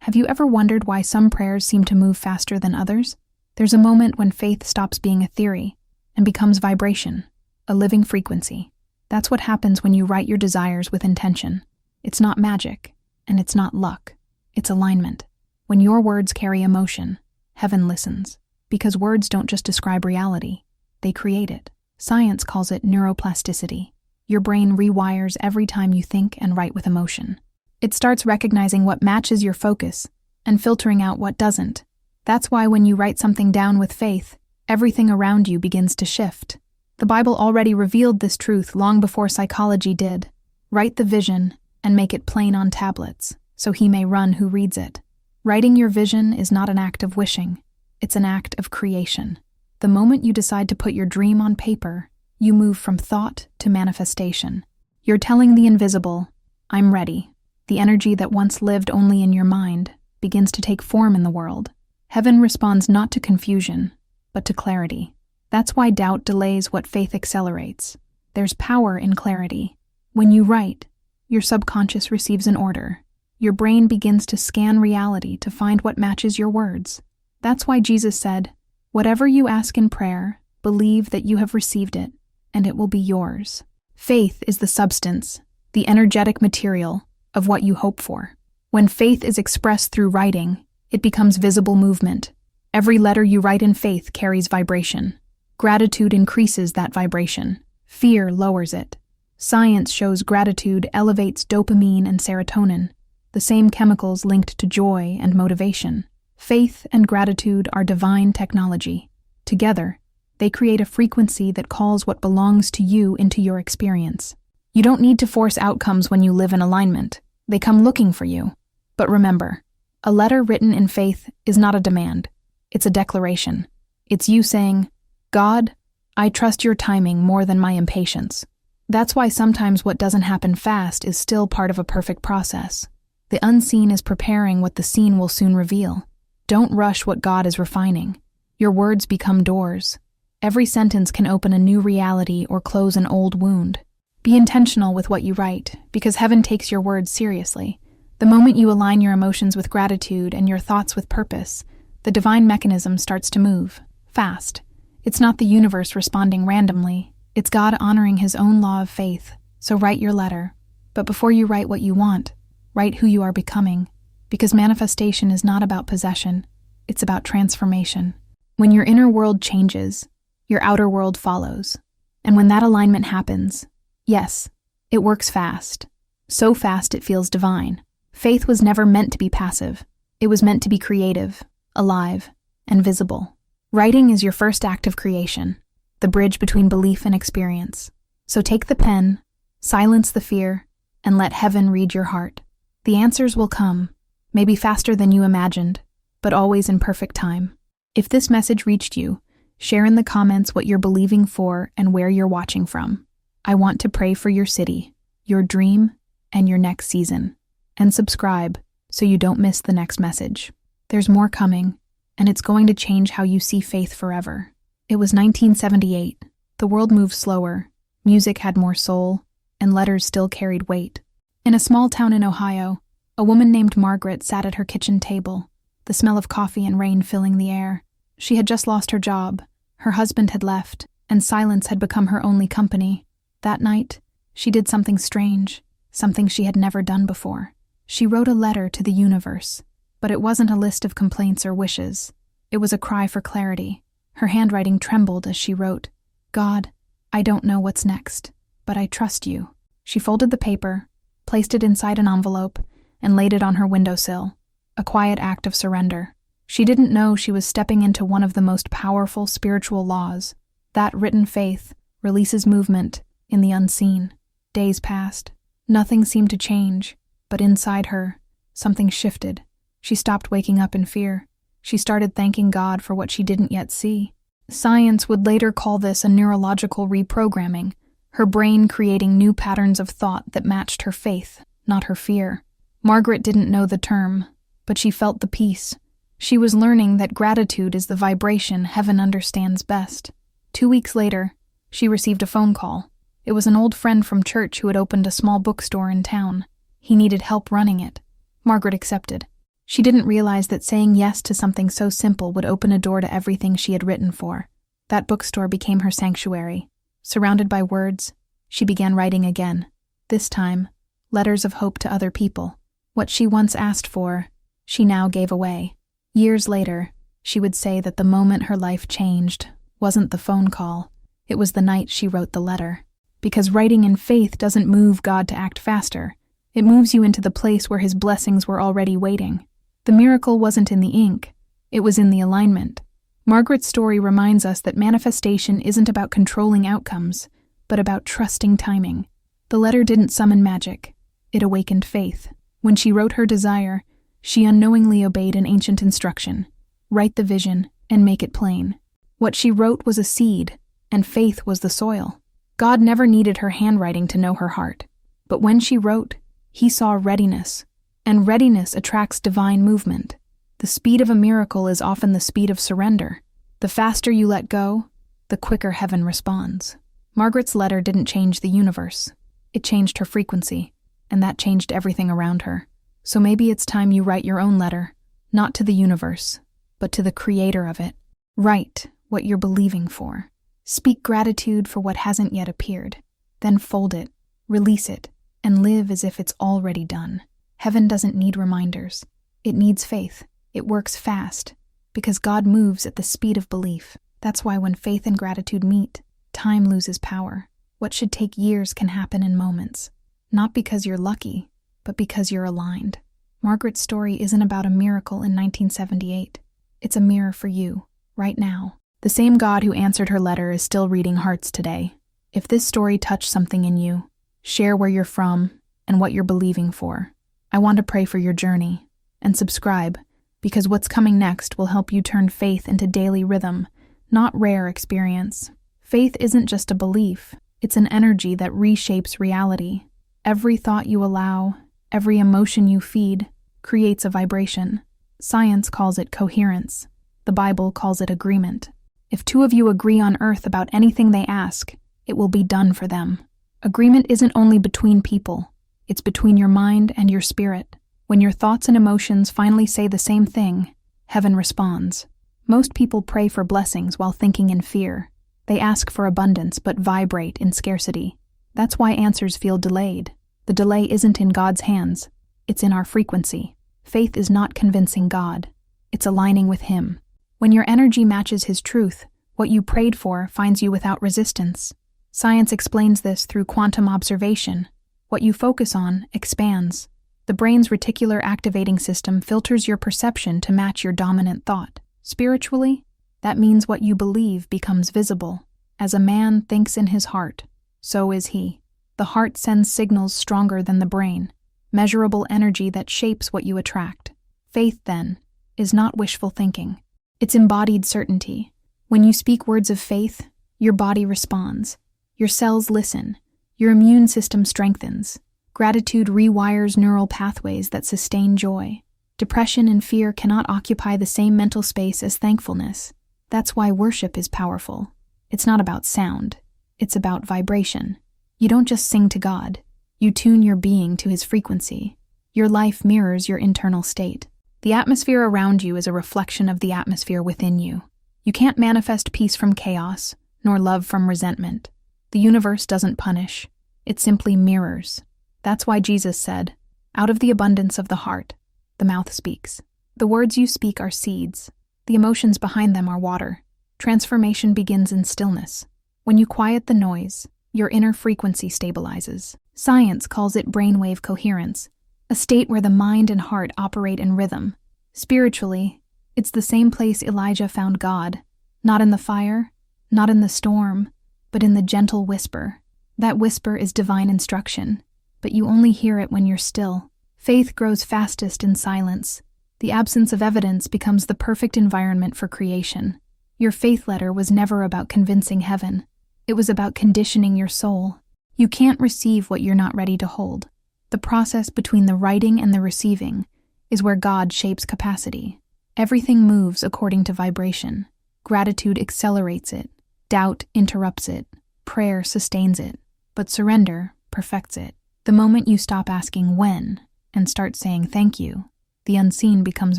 Have you ever wondered why some prayers seem to move faster than others? There's a moment when faith stops being a theory and becomes vibration, a living frequency. That's what happens when you write your desires with intention. It's not magic, and it's not luck. It's alignment. When your words carry emotion, heaven listens. Because words don't just describe reality, they create it. Science calls it neuroplasticity. Your brain rewires every time you think and write with emotion. It starts recognizing what matches your focus and filtering out what doesn't. That's why when you write something down with faith, everything around you begins to shift. The Bible already revealed this truth long before psychology did. Write the vision and make it plain on tablets, so he may run who reads it. Writing your vision is not an act of wishing, it's an act of creation. The moment you decide to put your dream on paper, you move from thought to manifestation. You're telling the invisible, I'm ready. The energy that once lived only in your mind begins to take form in the world. Heaven responds not to confusion, but to clarity. That's why doubt delays what faith accelerates. There's power in clarity. When you write, your subconscious receives an order. Your brain begins to scan reality to find what matches your words. That's why Jesus said, "Whatever you ask in prayer, believe that you have received it, and it will be yours." Faith is the substance, the energetic material of what you hope for. When faith is expressed through writing, it becomes visible movement. Every letter you write in faith carries vibration. Gratitude increases that vibration. Fear lowers it. Science shows gratitude elevates dopamine and serotonin, the same chemicals linked to joy and motivation. Faith and gratitude are divine technology. Together, they create a frequency that calls what belongs to you into your experience. You don't need to force outcomes when you live in alignment. They come looking for you. But remember, a letter written in faith is not a demand. It's a declaration. It's you saying, God, I trust your timing more than my impatience. That's why sometimes what doesn't happen fast is still part of a perfect process. The unseen is preparing what the seen will soon reveal. Don't rush what God is refining. Your words become doors. Every sentence can open a new reality or close an old wound. Be intentional with what you write, because heaven takes your words seriously. The moment you align your emotions with gratitude and your thoughts with purpose, the divine mechanism starts to move, fast. It's not the universe responding randomly. It's God honoring his own law of faith. So write your letter. But before you write what you want, write who you are becoming. Because manifestation is not about possession. It's about transformation. When your inner world changes, your outer world follows. And when that alignment happens, yes, it works fast. So fast it feels divine. Faith was never meant to be passive. It was meant to be creative, alive, and visible. Writing is your first act of creation, the bridge between belief and experience. So take the pen, silence the fear, and let heaven read your heart. The answers will come, maybe faster than you imagined, but always in perfect time. If this message reached you, share in the comments what you're believing for and where you're watching from. I want to pray for your city, your dream, and your next season. And subscribe so you don't miss the next message. There's more coming, and it's going to change how you see faith forever. It was 1978. The world moved slower, music had more soul, and letters still carried weight. In a small town in Ohio, a woman named Margaret sat at her kitchen table, the smell of coffee and rain filling the air. She had just lost her job, her husband had left, and silence had become her only company. That night, she did something strange, something she had never done before. She wrote a letter to the universe, but it wasn't a list of complaints or wishes. It was a cry for clarity. Her handwriting trembled as she wrote, God, I don't know what's next, but I trust you. She folded the paper, placed it inside an envelope, and laid it on her windowsill, a quiet act of surrender. She didn't know she was stepping into one of the most powerful spiritual laws. That written faith releases movement in the unseen. Days passed. Nothing seemed to change, but inside her, something shifted. She stopped waking up in fear. She started thanking God for what she didn't yet see. Science would later call this a neurological reprogramming, her brain creating new patterns of thought that matched her faith, not her fear. Margaret didn't know the term, but she felt the peace. She was learning that gratitude is the vibration heaven understands best. 2 weeks later, she received a phone call. It was an old friend from church who had opened a small bookstore in town. He needed help running it. Margaret accepted. She didn't realize that saying yes to something so simple would open a door to everything she had written for. That bookstore became her sanctuary. Surrounded by words, she began writing again. This time, letters of hope to other people. What she once asked for, she now gave away. Years later, she would say that the moment her life changed wasn't the phone call, it was the night she wrote the letter. Because writing in faith doesn't move God to act faster. It moves you into the place where His blessings were already waiting. The miracle wasn't in the ink, it was in the alignment. Margaret's story reminds us that manifestation isn't about controlling outcomes, but about trusting timing. The letter didn't summon magic, it awakened faith. When she wrote her desire, she unknowingly obeyed an ancient instruction: write the vision and make it plain. What she wrote was a seed, and faith was the soil. God never needed her handwriting to know her heart. But when she wrote, He saw readiness, and readiness attracts divine movement. The speed of a miracle is often the speed of surrender. The faster you let go, the quicker heaven responds. Margaret's letter didn't change the universe. It changed her frequency, and that changed everything around her. So maybe it's time you write your own letter, not to the universe, but to the creator of it. Write what you're believing for. Speak gratitude for what hasn't yet appeared. Then fold it, release it, and live as if it's already done. Heaven doesn't need reminders. It needs faith. It works fast, because God moves at the speed of belief. That's why when faith and gratitude meet, time loses power. What should take years can happen in moments. Not because you're lucky, but because you're aligned. Margaret's story isn't about a miracle in 1978. It's a mirror for you, right now. The same God who answered her letter is still reading hearts today. If this story touched something in you, share where you're from and what you're believing for. I want to pray for your journey. And subscribe, because what's coming next will help you turn faith into daily rhythm, not rare experience. Faith isn't just a belief, it's an energy that reshapes reality. Every thought you allow, every emotion you feed, creates a vibration. Science calls it coherence. The Bible calls it agreement. If two of you agree on earth about anything they ask, it will be done for them. Agreement isn't only between people, it's between your mind and your spirit. When your thoughts and emotions finally say the same thing, heaven responds. Most people pray for blessings while thinking in fear. They ask for abundance but vibrate in scarcity. That's why answers feel delayed. The delay isn't in God's hands, it's in our frequency. Faith is not convincing God, it's aligning with Him. When your energy matches His truth, what you prayed for finds you without resistance. Science explains this through quantum observation. What you focus on expands. The brain's reticular activating system filters your perception to match your dominant thought. Spiritually, that means what you believe becomes visible. As a man thinks in his heart, so is he. The heart sends signals stronger than the brain, measurable energy that shapes what you attract. Faith, then, is not wishful thinking. It's embodied certainty. When you speak words of faith, your body responds. Your cells listen. Your immune system strengthens. Gratitude rewires neural pathways that sustain joy. Depression and fear cannot occupy the same mental space as thankfulness. That's why worship is powerful. It's not about sound. It's about vibration. You don't just sing to God. You tune your being to His frequency. Your life mirrors your internal state. The atmosphere around you is a reflection of the atmosphere within you. You can't manifest peace from chaos, nor love from resentment. The universe doesn't punish. It simply mirrors. That's why Jesus said, "Out of the abundance of the heart, the mouth speaks." The words you speak are seeds. The emotions behind them are water. Transformation begins in stillness. When you quiet the noise, your inner frequency stabilizes. Science calls it brainwave coherence, a state where the mind and heart operate in rhythm. Spiritually, it's the same place Elijah found God, not in the fire, not in the storm, but in the gentle whisper. That whisper is divine instruction, but you only hear it when you're still. Faith grows fastest in silence. The absence of evidence becomes the perfect environment for creation. Your faith letter was never about convincing heaven. It was about conditioning your soul. You can't receive what you're not ready to hold. The process between the writing and the receiving is where God shapes capacity. Everything moves according to vibration. Gratitude accelerates it. Doubt interrupts it. Prayer sustains it. But surrender perfects it. The moment you stop asking when and start saying thank you, the unseen becomes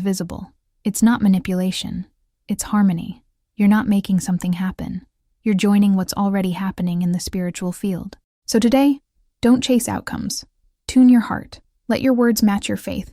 visible. It's not manipulation. It's harmony. You're not making something happen. You're joining what's already happening in the spiritual field. So today, don't chase outcomes. Tune your heart. Let your words match your faith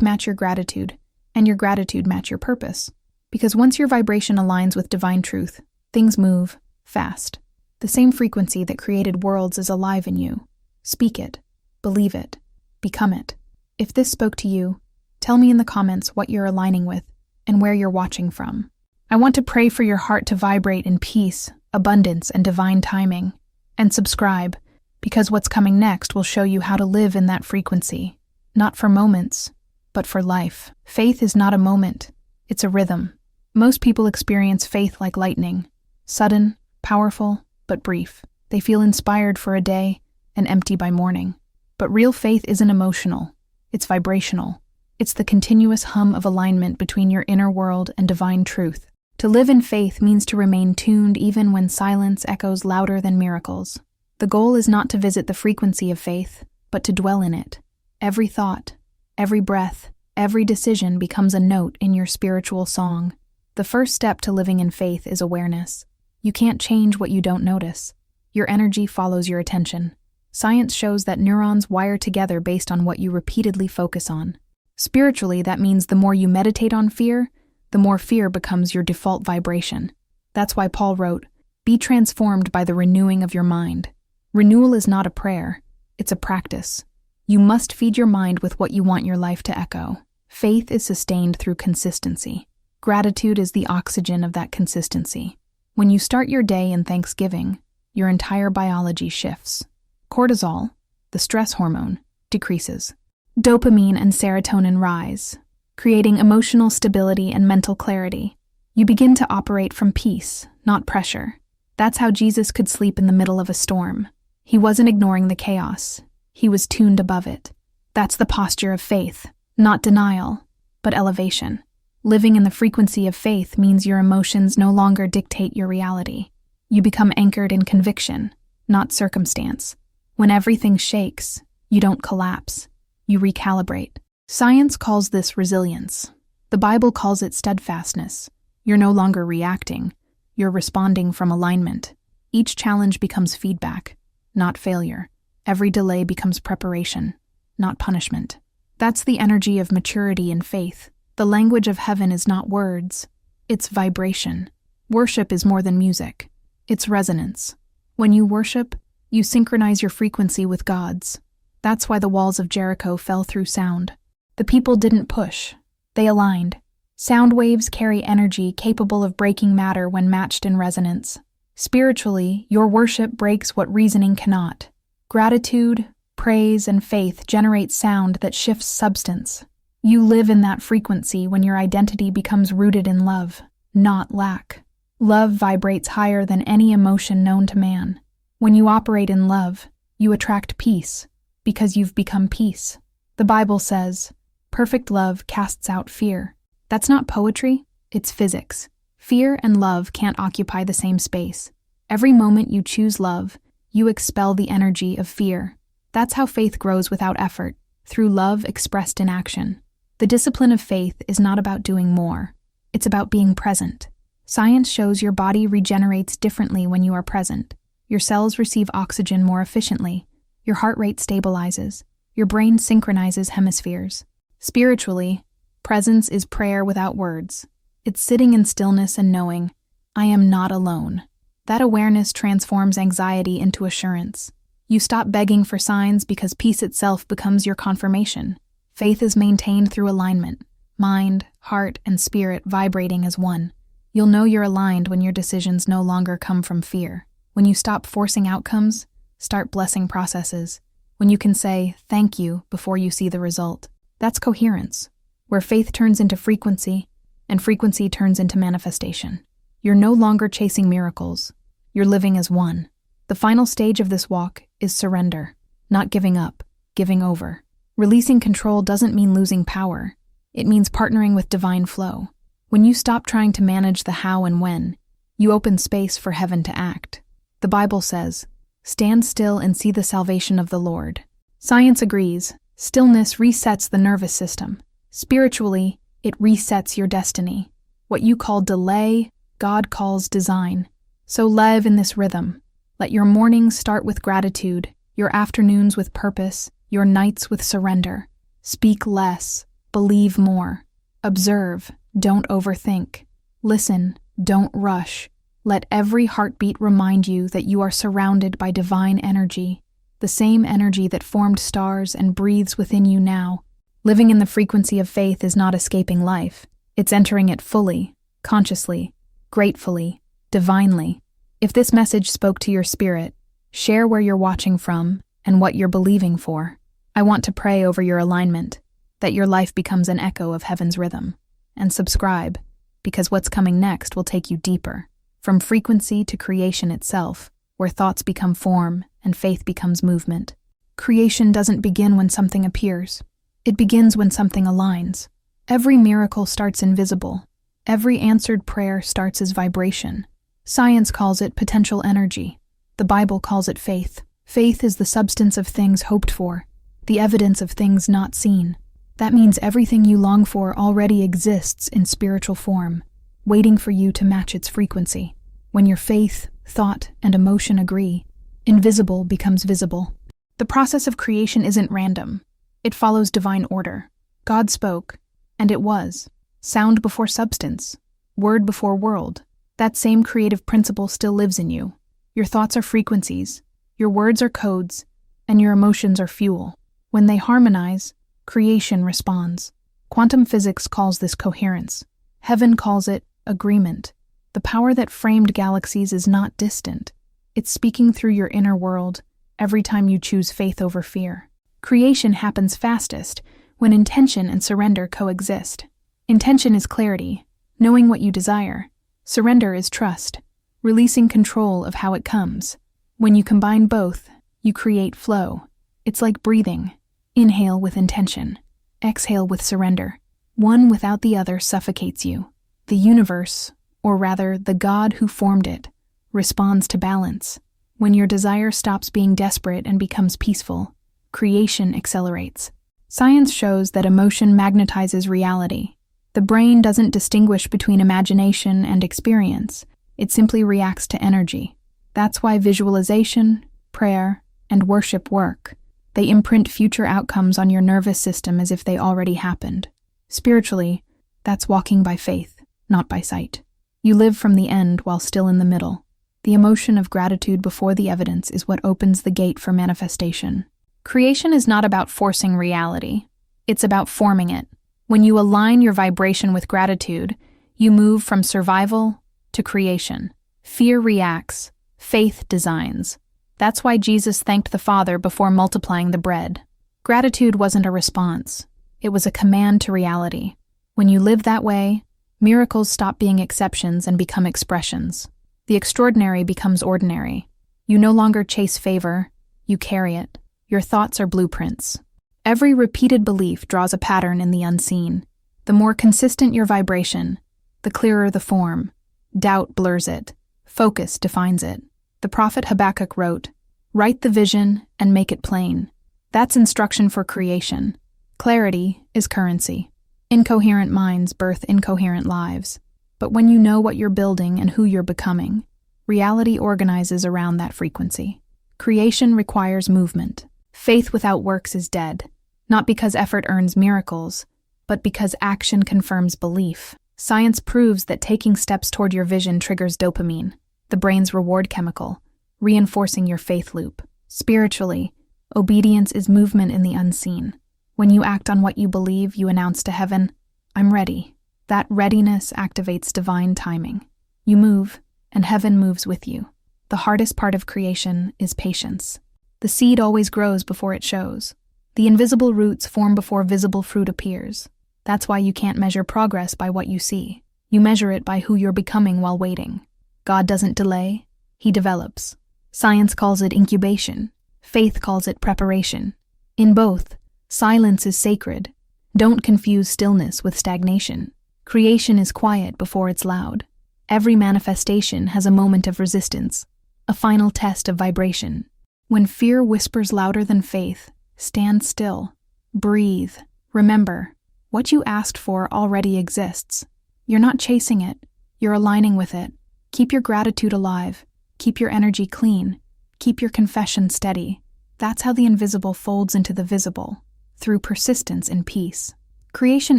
match your gratitude, and your gratitude match your purpose. Because once your vibration aligns with divine truth, things move fast. The same frequency that created worlds is alive in you. Speak it, believe it, become it. If this spoke to you, tell me in the comments what you're aligning with and where you're watching from. I want to pray for your heart to vibrate in peace, abundance, and divine timing. And subscribe, because what's coming next will show you how to live in that frequency, not for moments, but for life. Faith is not a moment, it's a rhythm. Most people experience faith like lightning, sudden, powerful, but brief. They feel inspired for a day and empty by morning. But real faith isn't emotional, it's vibrational. It's the continuous hum of alignment between your inner world and divine truth. To live in faith means to remain tuned even when silence echoes louder than miracles. The goal is not to visit the frequency of faith, but to dwell in it. Every thought, every breath, every decision becomes a note in your spiritual song. The first step to living in faith is awareness. You can't change what you don't notice. Your energy follows your attention. Science shows that neurons wire together based on what you repeatedly focus on. Spiritually, that means the more you meditate on fear, the more fear becomes your default vibration. That's why Paul wrote, "Be transformed by the renewing of your mind." Renewal is not a prayer, it's a practice. You must feed your mind with what you want your life to echo. Faith is sustained through consistency. Gratitude is the oxygen of that consistency. When you start your day in thanksgiving, your entire biology shifts. Cortisol, the stress hormone, decreases. Dopamine and serotonin rise, creating emotional stability and mental clarity. You begin to operate from peace, not pressure. That's how Jesus could sleep in the middle of a storm. He wasn't ignoring the chaos. He was tuned above it. That's the posture of faith, not denial, but elevation. Living in the frequency of faith means your emotions no longer dictate your reality. You become anchored in conviction, not circumstance. When everything shakes, you don't collapse. You recalibrate. Science calls this resilience. The Bible calls it steadfastness. You're no longer reacting. You're responding from alignment. Each challenge becomes feedback, not failure. Every delay becomes preparation, not punishment. That's the energy of maturity and faith. The language of heaven is not words, it's vibration. Worship is more than music. It's resonance. When you worship, you synchronize your frequency with God's. That's why the walls of Jericho fell through sound. The people didn't push, they aligned. Sound waves carry energy capable of breaking matter when matched in resonance. Spiritually, your worship breaks what reasoning cannot. Gratitude, praise, and faith generate sound that shifts substance. You live in that frequency when your identity becomes rooted in love, not lack. Love vibrates higher than any emotion known to man. When you operate in love, you attract peace, because you've become peace. The Bible says, "Perfect love casts out fear." That's not poetry, it's physics. Fear and love can't occupy the same space. Every moment you choose love, you expel the energy of fear. That's how faith grows without effort, through love expressed in action. The discipline of faith is not about doing more. It's about being present. Science shows your body regenerates differently when you are present. Your cells receive oxygen more efficiently. Your heart rate stabilizes. Your brain synchronizes hemispheres. Spiritually, presence is prayer without words. It's sitting in stillness and knowing, I am not alone. That awareness transforms anxiety into assurance. You stop begging for signs because peace itself becomes your confirmation. Faith is maintained through alignment, mind, heart, and spirit vibrating as one. You'll know you're aligned when your decisions no longer come from fear. When you stop forcing outcomes, start blessing processes. When you can say, thank you, before you see the result. That's coherence, where faith turns into frequency, and frequency turns into manifestation. You're no longer chasing miracles. You're living as one. The final stage of this walk is surrender, not giving up, giving over. Releasing control doesn't mean losing power. It means partnering with divine flow. When you stop trying to manage the how and when, you open space for heaven to act. The Bible says, stand still and see the salvation of the Lord. Science agrees. Stillness resets the nervous system. Spiritually, it resets your destiny. What you call delay, God calls design. So live in this rhythm. Let your mornings start with gratitude, your afternoons with purpose, your nights with surrender. Speak less, believe more. Observe, don't overthink. Listen, don't rush. Let every heartbeat remind you that you are surrounded by divine energy, the same energy that formed stars and breathes within you now. Living in the frequency of faith is not escaping life. It's entering it fully, consciously, gratefully, divinely. If this message spoke to your spirit, share where you're watching from and what you're believing for. I want to pray over your alignment, that your life becomes an echo of heaven's rhythm. And subscribe, because what's coming next will take you deeper, from frequency to creation itself, where thoughts become form and faith becomes movement. Creation doesn't begin when something appears. It begins when something aligns. Every miracle starts invisible. Every answered prayer starts as vibration. Science calls it potential energy. The Bible calls it faith. Faith is the substance of things hoped for, the evidence of things not seen. That means everything you long for already exists in spiritual form, waiting for you to match its frequency. When your faith, thought, and emotion agree, invisible becomes visible. The process of creation isn't random. It follows divine order. God spoke, and it was. Sound before substance, word before world. That same creative principle still lives in you. Your thoughts are frequencies, your words are codes, and your emotions are fuel. When they harmonize, creation responds. Quantum physics calls this coherence. Heaven calls it agreement. The power that framed galaxies is not distant. It's speaking through your inner world every time you choose faith over fear. Creation happens fastest when intention and surrender coexist. Intention is clarity, knowing what you desire. Surrender is trust, releasing control of how it comes. When you combine both, you create flow. It's like breathing. Inhale with intention. Exhale with surrender. One without the other suffocates you. The universe, or rather the God who formed it, responds to balance. When your desire stops being desperate and becomes peaceful, creation accelerates. Science shows that emotion magnetizes reality. The brain doesn't distinguish between imagination and experience. It simply reacts to energy. That's why visualization, prayer, and worship work. They imprint future outcomes on your nervous system as if they already happened. Spiritually, that's walking by faith, not by sight. You live from the end while still in the middle. The emotion of gratitude before the evidence is what opens the gate for manifestation. Creation is not about forcing reality. It's about forming it. When you align your vibration with gratitude, you move from survival to creation. Fear reacts, faith designs. That's why Jesus thanked the Father before multiplying the bread. Gratitude wasn't a response. It was a command to reality. When you live that way, miracles stop being exceptions and become expressions. The extraordinary becomes ordinary. You no longer chase favor, you carry it. Your thoughts are blueprints. Every repeated belief draws a pattern in the unseen. The more consistent your vibration, the clearer the form. Doubt blurs it. Focus defines it. The prophet Habakkuk wrote, "Write the vision and make it plain." That's instruction for creation. Clarity is currency. Incoherent minds birth incoherent lives. But when you know what you're building and who you're becoming, reality organizes around that frequency. Creation requires movement. Faith without works is dead, not because effort earns miracles, but because action confirms belief. Science proves that taking steps toward your vision triggers dopamine, the brain's reward chemical, reinforcing your faith loop. Spiritually, obedience is movement in the unseen. When you act on what you believe, you announce to heaven, "I'm ready." That readiness activates divine timing. You move, and heaven moves with you. The hardest part of creation is patience. The seed always grows before it shows. The invisible roots form before visible fruit appears. That's why you can't measure progress by what you see. You measure it by who you're becoming while waiting. God doesn't delay, He develops. Science calls it incubation. Faith calls it preparation. In both, silence is sacred. Don't confuse stillness with stagnation. Creation is quiet before it's loud. Every manifestation has a moment of resistance, a final test of vibration. When fear whispers louder than faith, stand still. Breathe. Remember, What you asked for already exists. You're not chasing it, you're aligning with it. Keep your gratitude alive. Keep your energy clean. Keep your confession steady. That's how the invisible folds into the visible, through persistence and peace. Creation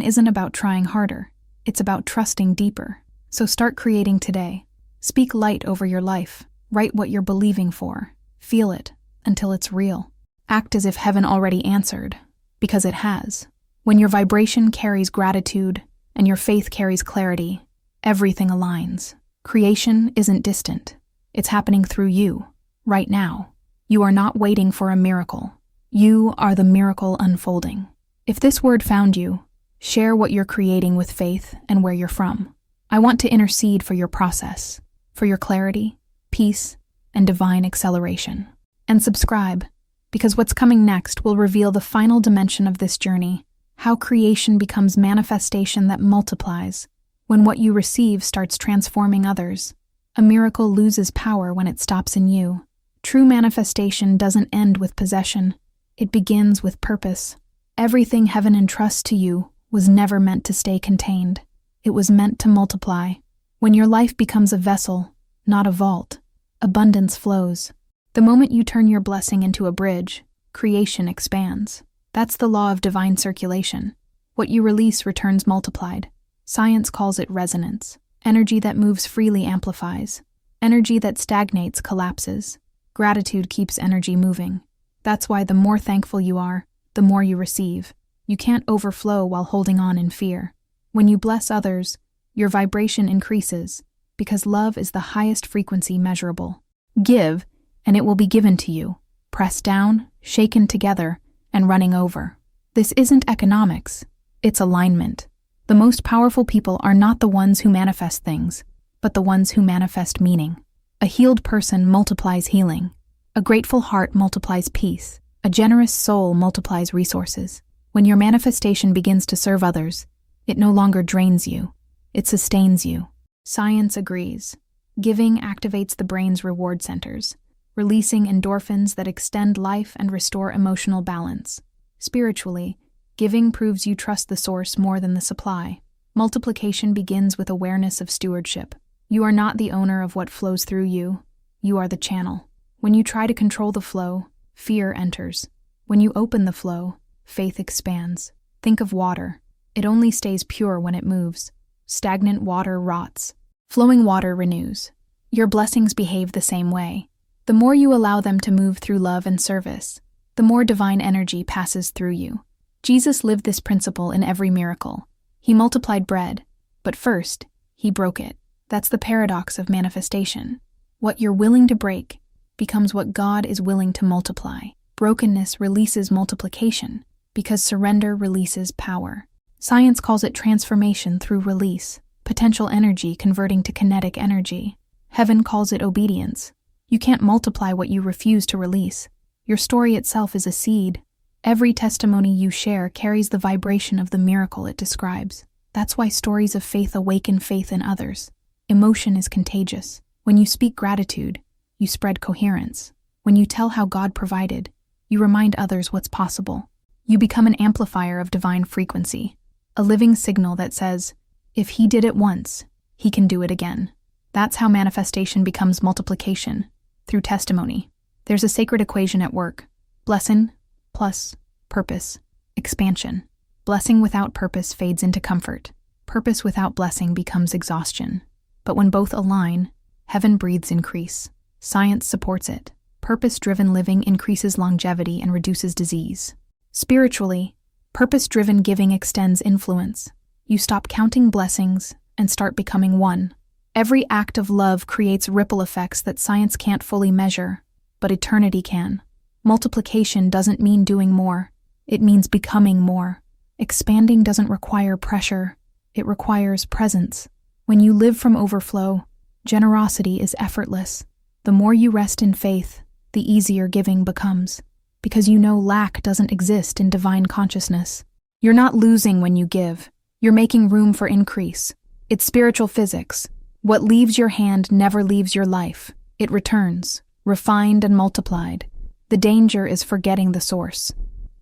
isn't about trying harder. It's about trusting deeper. So start creating today. Speak light over your life. Write what you're believing for. Feel it until it's real. Act as if heaven already answered, because it has. When your vibration carries gratitude and your faith carries clarity, everything aligns. Creation isn't distant. It's happening through you, right now. You are not waiting for a miracle. You are the miracle unfolding. If this word found you, share what you're creating with faith and where you're from. I want to intercede for your process, for your clarity, peace, and divine acceleration. And subscribe, because what's coming next will reveal the final dimension of this journey, how creation becomes manifestation that multiplies. When what you receive starts transforming others, a miracle loses power when it stops in you. True manifestation doesn't end with possession. It begins with purpose. Everything heaven entrusts to you was never meant to stay contained. It was meant to multiply. When your life becomes a vessel, not a vault, abundance flows. The moment you turn your blessing into a bridge, creation expands. That's the law of divine circulation. What you release returns multiplied. Science calls it resonance. Energy that moves freely amplifies. Energy that stagnates collapses. Gratitude keeps energy moving. That's why the more thankful you are, the more you receive. You can't overflow while holding on in fear. When you bless others, your vibration increases, because love is the highest frequency measurable. Give, and it will be given to you, pressed down, shaken together, and running over. This isn't economics, it's alignment. The most powerful people are not the ones who manifest things, but the ones who manifest meaning. A healed person multiplies healing. A grateful heart multiplies peace. A generous soul multiplies resources. When your manifestation begins to serve others, it no longer drains you, it sustains you. Science agrees. Giving activates the brain's reward centers, releasing endorphins that extend life and restore emotional balance. Spiritually, giving proves you trust the source more than the supply. Multiplication begins with awareness of stewardship. You are not the owner of what flows through you. You are the channel. When you try to control the flow, fear enters. When you open the flow, faith expands. Think of water. It only stays pure when it moves. Stagnant water rots. Flowing water renews. Your blessings behave the same way. The more you allow them to move through love and service, the more divine energy passes through you. Jesus lived this principle in every miracle. He multiplied bread, but first, he broke it. That's the paradox of manifestation. What you're willing to break becomes what God is willing to multiply. Brokenness releases multiplication, because surrender releases power. Science calls it transformation through release, potential energy converting to kinetic energy. Heaven calls it obedience. You can't multiply what you refuse to release. Your story itself is a seed. Every testimony you share carries the vibration of the miracle it describes. That's why stories of faith awaken faith in others. Emotion is contagious. When you speak gratitude, you spread coherence. When you tell how God provided, you remind others what's possible. You become an amplifier of divine frequency, a living signal that says, if he did it once, he can do it again. That's how manifestation becomes multiplication, through testimony. There's a sacred equation at work. Blessing plus purpose, expansion. Blessing without purpose fades into comfort. Purpose without blessing becomes exhaustion. But when both align, heaven breathes increase. Science supports it. Purpose-driven living increases longevity and reduces disease. Spiritually, purpose-driven giving extends influence. You stop counting blessings and start becoming one. Every act of love creates ripple effects that science can't fully measure, but eternity can. Multiplication doesn't mean doing more. It means becoming more. Expanding doesn't require pressure. It requires presence. When you live from overflow, generosity is effortless. The more you rest in faith, the easier giving becomes, because you know lack doesn't exist in divine consciousness. You're not losing when you give. You're making room for increase. It's spiritual physics. What leaves your hand never leaves your life. It returns, refined and multiplied. The danger is forgetting the source.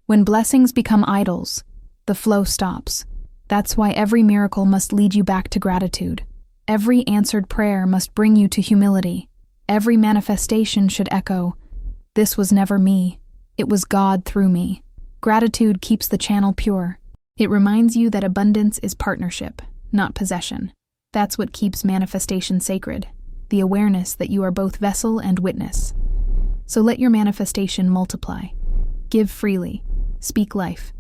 When blessings become idols, the flow stops. That's why every miracle must lead you back to gratitude. Every answered prayer must bring you to humility. Every manifestation should echo, "This was never me. It was God through me." Gratitude keeps the channel pure. It reminds you that abundance is partnership, not possession. That's what keeps manifestation sacred, the awareness that you are both vessel and witness. So let your manifestation multiply. Give freely. Speak life.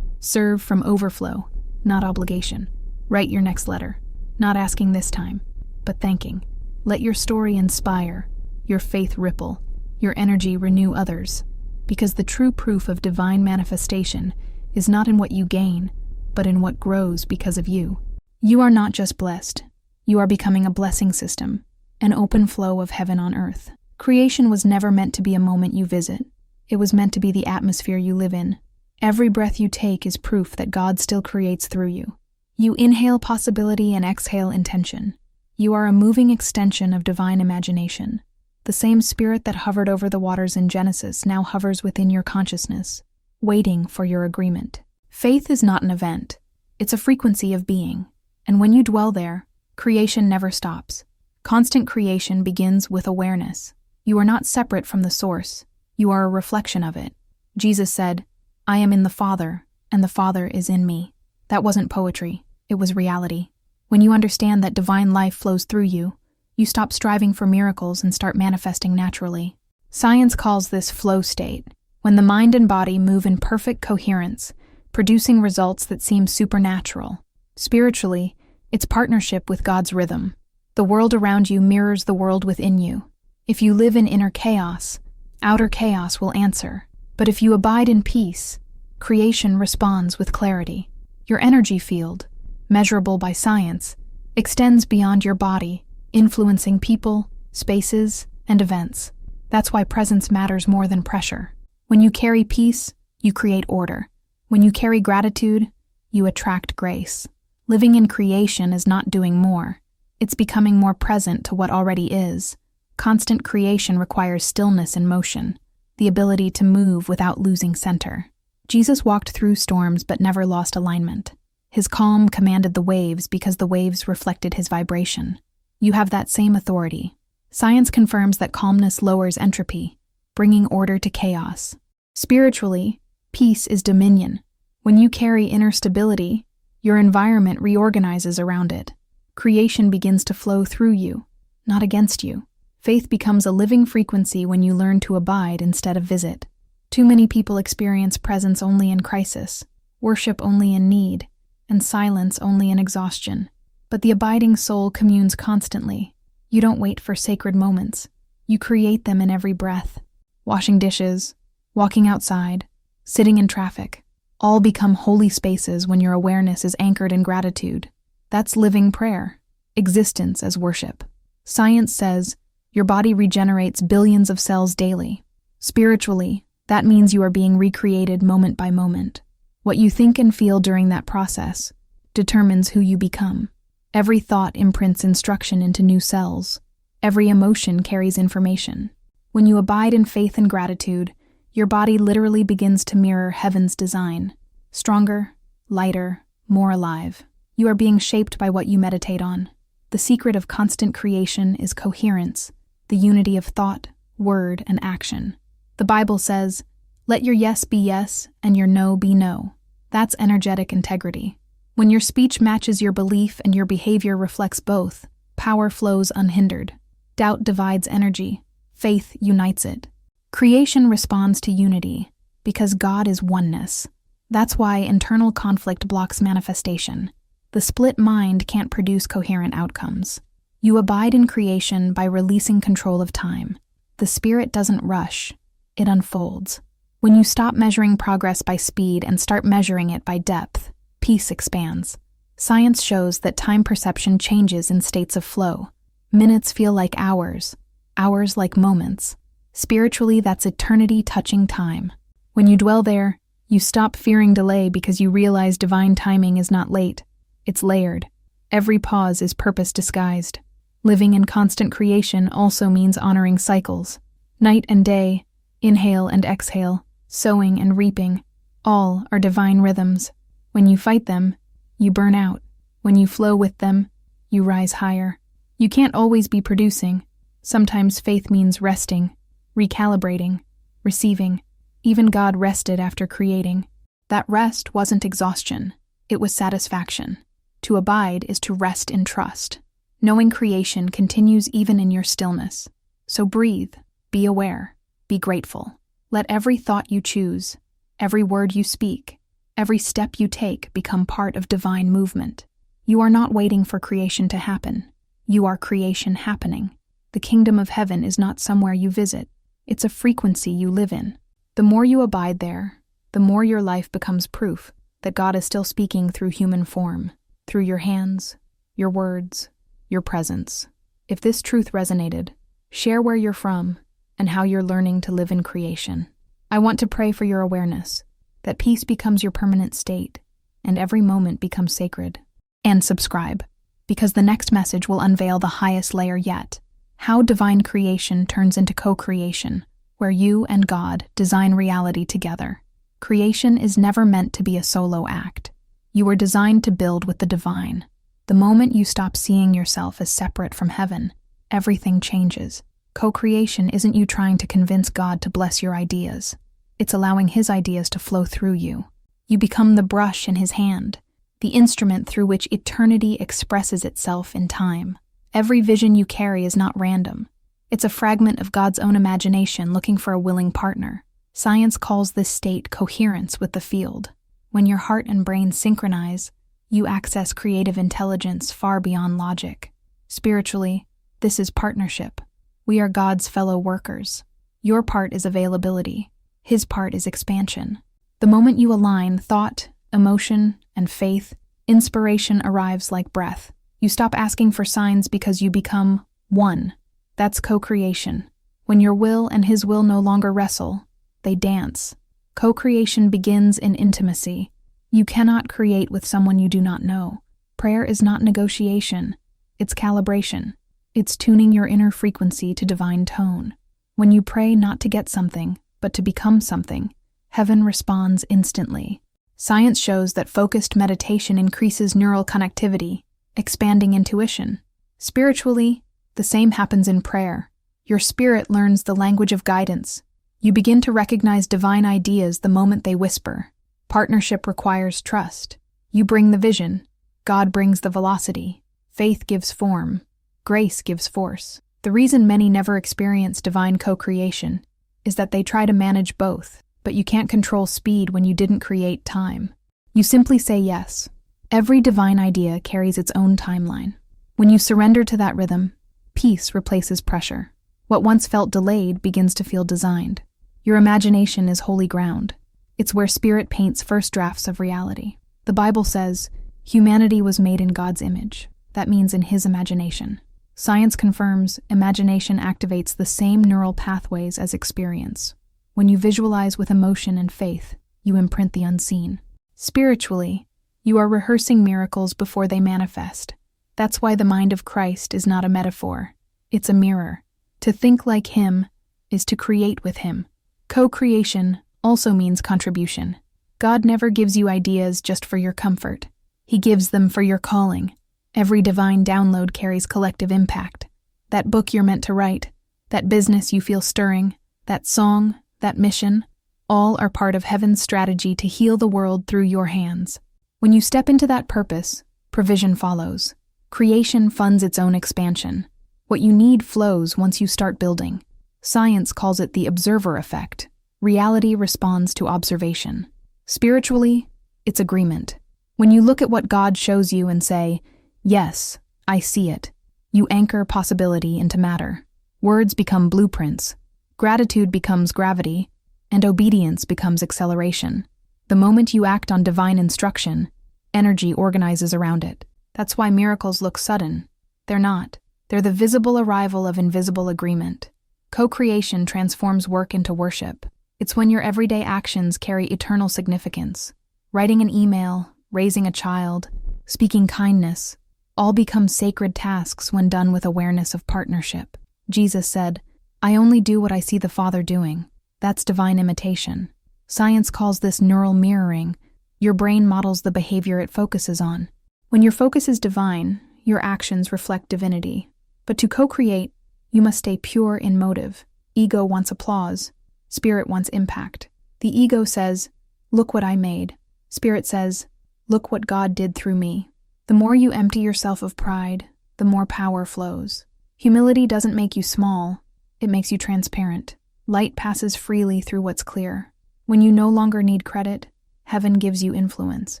Serve from overflow, not obligation. Write your next letter, not asking this time, but thanking. Let your story inspire, your faith ripple, your energy renew others. Because the true proof of divine manifestation is not in what you gain, but in what grows because of you. You are not just blessed. You are becoming a blessing system, an open flow of heaven on earth. Creation was never meant to be a moment you visit. It was meant to be the atmosphere you live in. Every breath you take is proof that God still creates through you. You inhale possibility and exhale intention. You are a moving extension of divine imagination. The same spirit that hovered over the waters in Genesis now hovers within your consciousness, waiting for your agreement. Faith is not an event. It's a frequency of being. And when you dwell there, creation never stops. Constant creation begins with awareness. You are not separate from the source. You are a reflection of it. Jesus said, "I am in the Father, and the Father is in me." That wasn't poetry. It was reality. When you understand that divine life flows through you, you stop striving for miracles and start manifesting naturally. Science calls this flow state, when the mind and body move in perfect coherence, producing results that seem supernatural. Spiritually, it's partnership with God's rhythm. The world around you mirrors the world within you. If you live in inner chaos, outer chaos will answer. But if you abide in peace, creation responds with clarity. Your energy field, measurable by science, extends beyond your body, influencing people, spaces, and events. That's why presence matters more than pressure. When you carry peace, you create order. When you carry gratitude, you attract grace. Living in creation is not doing more. It's becoming more present to what already is. Constant creation requires stillness and motion, the ability to move without losing center. Jesus walked through storms but never lost alignment. His calm commanded the waves because the waves reflected his vibration. You have that same authority. Science confirms that calmness lowers entropy, bringing order to chaos. Spiritually, peace is dominion. When you carry inner stability, your environment reorganizes around it. Creation begins to flow through you, not against you. Faith becomes a living frequency when you learn to abide instead of visit. Too many people experience presence only in crisis, worship only in need, and silence only in exhaustion. But the abiding soul communes constantly. You don't wait for sacred moments. You create them in every breath. Washing dishes, walking outside, sitting in traffic. All become holy spaces when your awareness is anchored in gratitude. That's living prayer, existence as worship. Science says your body regenerates billions of cells daily. Spiritually, that means you are being recreated moment by moment. What you think and feel during that process determines who you become. Every thought imprints instruction into new cells. Every emotion carries information. When you abide in faith and gratitude, your body literally begins to mirror heaven's design. Stronger, lighter, more alive. You are being shaped by what you meditate on. The secret of constant creation is coherence, the unity of thought, word, and action. The Bible says, "Let your yes be yes and your no be no." That's energetic integrity. When your speech matches your belief and your behavior reflects both, power flows unhindered. Doubt divides energy. Faith unites it. Creation responds to unity because God is oneness. That's why internal conflict blocks manifestation. The split mind can't produce coherent outcomes. You abide in creation by releasing control of time. The spirit doesn't rush, it unfolds. When you stop measuring progress by speed and start measuring it by depth, peace expands. Science shows that time perception changes in states of flow. Minutes feel like hours, hours like moments. Spiritually, that's eternity touching time. When you dwell there, you stop fearing delay because you realize divine timing is not late. It's layered. Every pause is purpose disguised. Living in constant creation also means honoring cycles. Night and day, inhale and exhale, sowing and reaping, all are divine rhythms. When you fight them, You burn out. When you flow with them, you rise higher. You can't always be producing. Sometimes faith means resting, recalibrating, receiving. Even God rested after creating. That rest wasn't exhaustion, it was satisfaction. To abide is to rest in trust. Knowing creation continues even in your stillness. So breathe, be aware, be grateful. Let every thought you choose, every word you speak, every step you take become part of divine movement. You are not waiting for creation to happen. You are creation happening. The kingdom of heaven is not somewhere you visit. It's a frequency you live in. The more you abide there, the more your life becomes proof that God is still speaking through human form, through your hands, your words, your presence. If this truth resonated, share where you're from and how you're learning to live in creation. I want to pray for your awareness, that peace becomes your permanent state, and every moment becomes sacred. And subscribe, because the next message will unveil the highest layer yet, how divine creation turns into co-creation, where you and God design reality together. Creation is never meant to be a solo act. You were designed to build with the divine. The moment you stop seeing yourself as separate from heaven, everything changes. Co-creation isn't you trying to convince God to bless your ideas. It's allowing His ideas to flow through you. You become the brush in His hand, the instrument through which eternity expresses itself in time. Every vision you carry is not random. It's a fragment of God's own imagination looking for a willing partner. Science calls this state coherence with the field. When your heart and brain synchronize, you access creative intelligence far beyond logic. Spiritually, this is partnership. We are God's fellow workers. Your part is availability. His part is expansion. The moment you align thought, emotion, and faith, inspiration arrives like breath. You stop asking for signs because you become one. That's co-creation. When your will and His will no longer wrestle, they dance. Co-creation begins in intimacy. You cannot create with someone you do not know. Prayer is not negotiation. It's calibration. It's tuning your inner frequency to divine tone. When you pray not to get something, but to become something, heaven responds instantly. Science shows that focused meditation increases neural connectivity, expanding intuition. Spiritually, the same happens in prayer. Your spirit learns the language of guidance. You begin to recognize divine ideas the moment they whisper. Partnership requires trust. You bring the vision. God brings the velocity. Faith gives form. Grace gives force. The reason many never experience divine co-creation is that they try to manage both, but you can't control speed when you didn't create time. You simply say yes. Every divine idea carries its own timeline. When you surrender to that rhythm, peace replaces pressure. What once felt delayed begins to feel designed. Your imagination is holy ground. It's where spirit paints first drafts of reality. The Bible says, humanity was made in God's image. That means in His imagination. Science confirms imagination activates the same neural pathways as experience. When you visualize with emotion and faith, you imprint the unseen. Spiritually, you are rehearsing miracles before they manifest. That's why the mind of Christ is not a metaphor. It's a mirror. To think like Him is to create with Him. Co-creation also means contribution. God never gives you ideas just for your comfort. He gives them for your calling. Every divine download carries collective impact. That book you're meant to write, that business you feel stirring, that song, that mission, all are part of heaven's strategy to heal the world through your hands. When you step into that purpose, provision follows. Creation funds its own expansion. What you need flows once you start building. Science calls it the observer effect. Reality responds to observation. Spiritually, it's agreement. When you look at what God shows you and say, yes, I see it, you anchor possibility into matter. Words become blueprints. Gratitude becomes gravity, and obedience becomes acceleration. The moment you act on divine instruction, energy organizes around it. That's why miracles look sudden. They're not. They're the visible arrival of invisible agreement. Co-creation transforms work into worship. It's when your everyday actions carry eternal significance. Writing an email, raising a child, speaking kindness, all become sacred tasks when done with awareness of partnership. Jesus said, "I only do what I see the Father doing." That's divine imitation. Science calls this neural mirroring. Your brain models the behavior it focuses on. When your focus is divine, your actions reflect divinity. But to co-create, you must stay pure in motive. Ego wants applause. Spirit wants impact. The ego says, "Look what I made." Spirit says, "Look what God did through me." The more you empty yourself of pride, the more power flows. Humility doesn't make you small, it makes you transparent. Light passes freely through what's clear. When you no longer need credit, heaven gives you influence.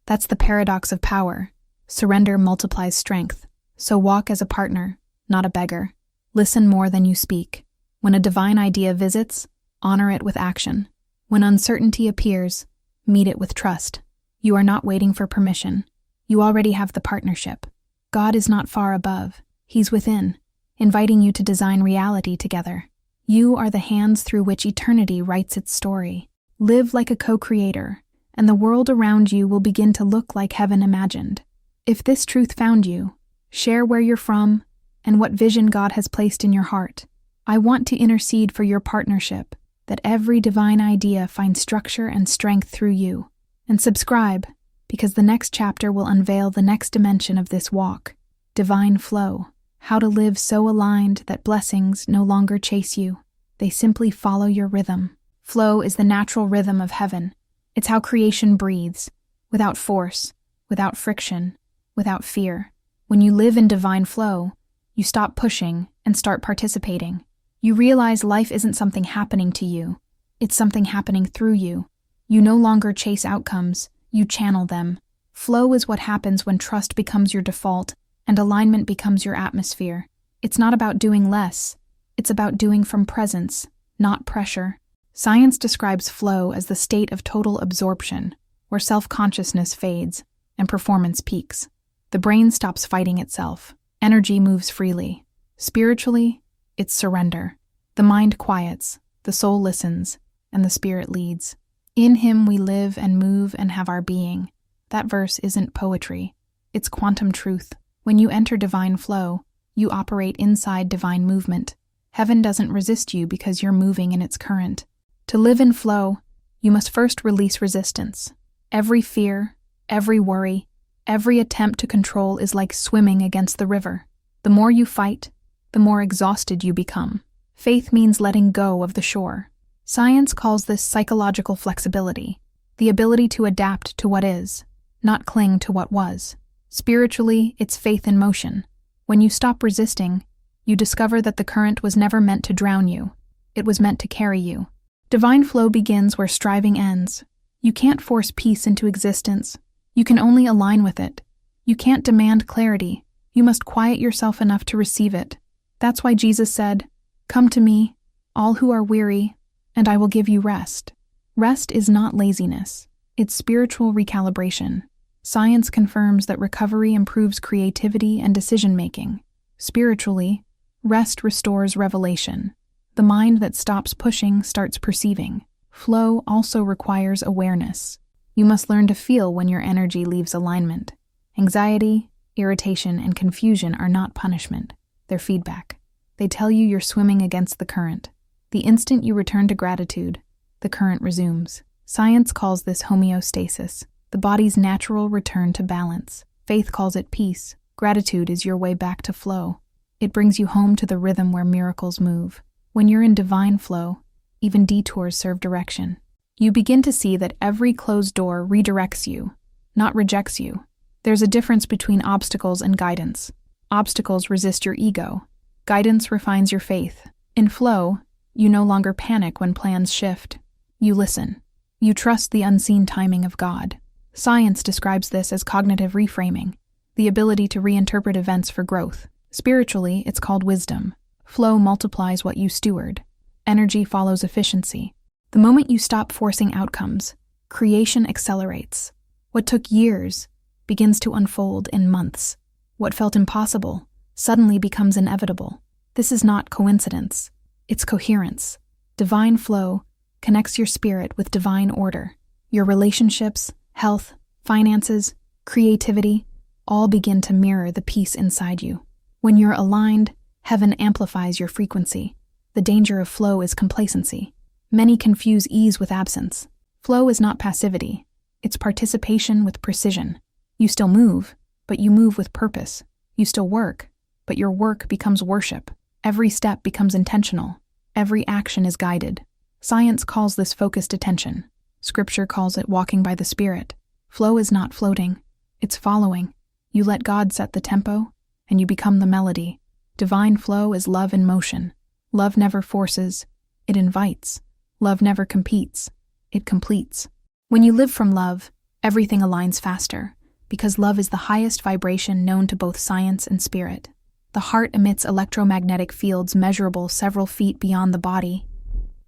That's the paradox of power. Surrender multiplies strength. So walk as a partner, not a beggar. Listen more than you speak. When a divine idea visits, honor it with action. When uncertainty appears, meet it with trust. You are not waiting for permission. You already have the partnership. God is not far above. He's within, inviting you to design reality together. You are the hands through which eternity writes its story. Live like a co-creator, and the world around you will begin to look like heaven imagined. If this truth found you, share where you're from and what vision God has placed in your heart. I want to intercede for your partnership, that every divine idea finds structure and strength through you. And subscribe, because the next chapter will unveil the next dimension of this walk. Divine flow. How to live so aligned that blessings no longer chase you. They simply follow your rhythm. Flow is the natural rhythm of heaven. It's how creation breathes, without force, without friction, without fear. When you live in divine flow, you stop pushing and start participating. You realize life isn't something happening to you. It's something happening through you. You no longer chase outcomes, you channel them. Flow is what happens when trust becomes your default and alignment becomes your atmosphere. It's not about doing less. It's about doing from presence, not pressure. Science describes flow as the state of total absorption, where self-consciousness fades and performance peaks. The brain stops fighting itself. Energy moves freely. Spiritually, it's surrender. The mind quiets, the soul listens, and the spirit leads. In him we live and move and have our being. That verse isn't poetry. It's quantum truth. When you enter divine flow, you operate inside divine movement. Heaven doesn't resist you because you're moving in its current. To live in flow, you must first release resistance. Every fear, every worry, every attempt to control is like swimming against the river. The more you fight, the more exhausted you become. Faith means letting go of the shore. Science calls this psychological flexibility, the ability to adapt to what is, not cling to what was. Spiritually, it's faith in motion. When you stop resisting, you discover that the current was never meant to drown you. It was meant to carry you. Divine flow begins where striving ends. You can't force peace into existence. You can only align with it. You can't demand clarity. You must quiet yourself enough to receive it. That's why Jesus said, "Come to me, all who are weary, and I will give you rest." Rest is not laziness. It's spiritual recalibration. Science confirms that recovery improves creativity and decision-making. Spiritually, rest restores revelation. The mind that stops pushing starts perceiving. Flow also requires awareness. You must learn to feel when your energy leaves alignment. Anxiety, irritation, and confusion are not punishment. They're feedback. They tell you you're swimming against the current. The instant you return to gratitude, the current resumes. Science calls this homeostasis, the body's natural return to balance. Faith calls it peace. Gratitude is your way back to flow. It brings you home to the rhythm where miracles move. When you're in divine flow, even detours serve direction. You begin to see that every closed door redirects you, not rejects you. There's a difference between obstacles and guidance. Obstacles resist your ego. Guidance refines your faith. In flow, you no longer panic when plans shift. You listen. You trust the unseen timing of God. Science describes this as cognitive reframing, the ability to reinterpret events for growth. Spiritually, it's called wisdom. Flow multiplies what you steward. Energy follows efficiency. The moment you stop forcing outcomes, creation accelerates. What took years begins to unfold in months. What felt impossible suddenly becomes inevitable. This is not coincidence. It's coherence. Divine flow connects your spirit with divine order. Your relationships, health, finances, creativity, all begin to mirror the peace inside you. When you're aligned, heaven amplifies your frequency. The danger of flow is complacency. Many confuse ease with absence. Flow is not passivity. It's participation with precision. You still move, but you move with purpose. You still work, but your work becomes worship. Every step becomes intentional. Every action is guided. Science calls this focused attention. Scripture calls it walking by the Spirit. Flow is not floating. It's following. You let God set the tempo, and you become the melody. Divine flow is love in motion. Love never forces. It invites. Love never competes. It completes. When you live from love, everything aligns faster, because love is the highest vibration known to both science and spirit. The heart emits electromagnetic fields measurable several feet beyond the body.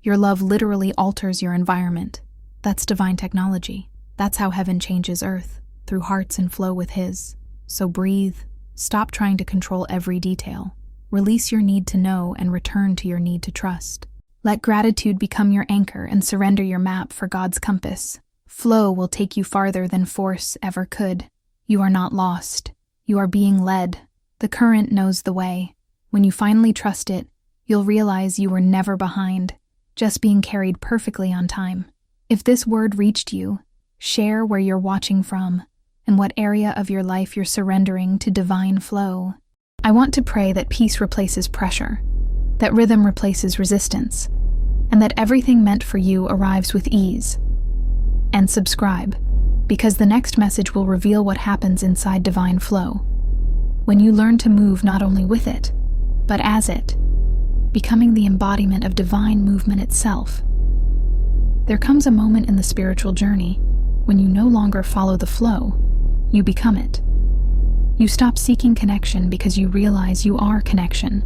Your love literally alters your environment. That's divine technology. That's how heaven changes earth, through hearts in flow with His. So breathe. Stop trying to control every detail. Release your need to know and return to your need to trust. Let gratitude become your anchor and surrender your map for God's compass. Flow will take you farther than force ever could. You are not lost. You are being led. The current knows the way. When you finally trust it, you'll realize you were never behind, just being carried perfectly on time. If this word reached you, share where you're watching from and what area of your life you're surrendering to divine flow. I want to pray that peace replaces pressure, that rhythm replaces resistance, and that everything meant for you arrives with ease. And subscribe, because the next message will reveal what happens inside divine flow. When you learn to move not only with it, but as it, becoming the embodiment of divine movement itself. There comes a moment in the spiritual journey when you no longer follow the flow, you become it. You stop seeking connection because you realize you are connection.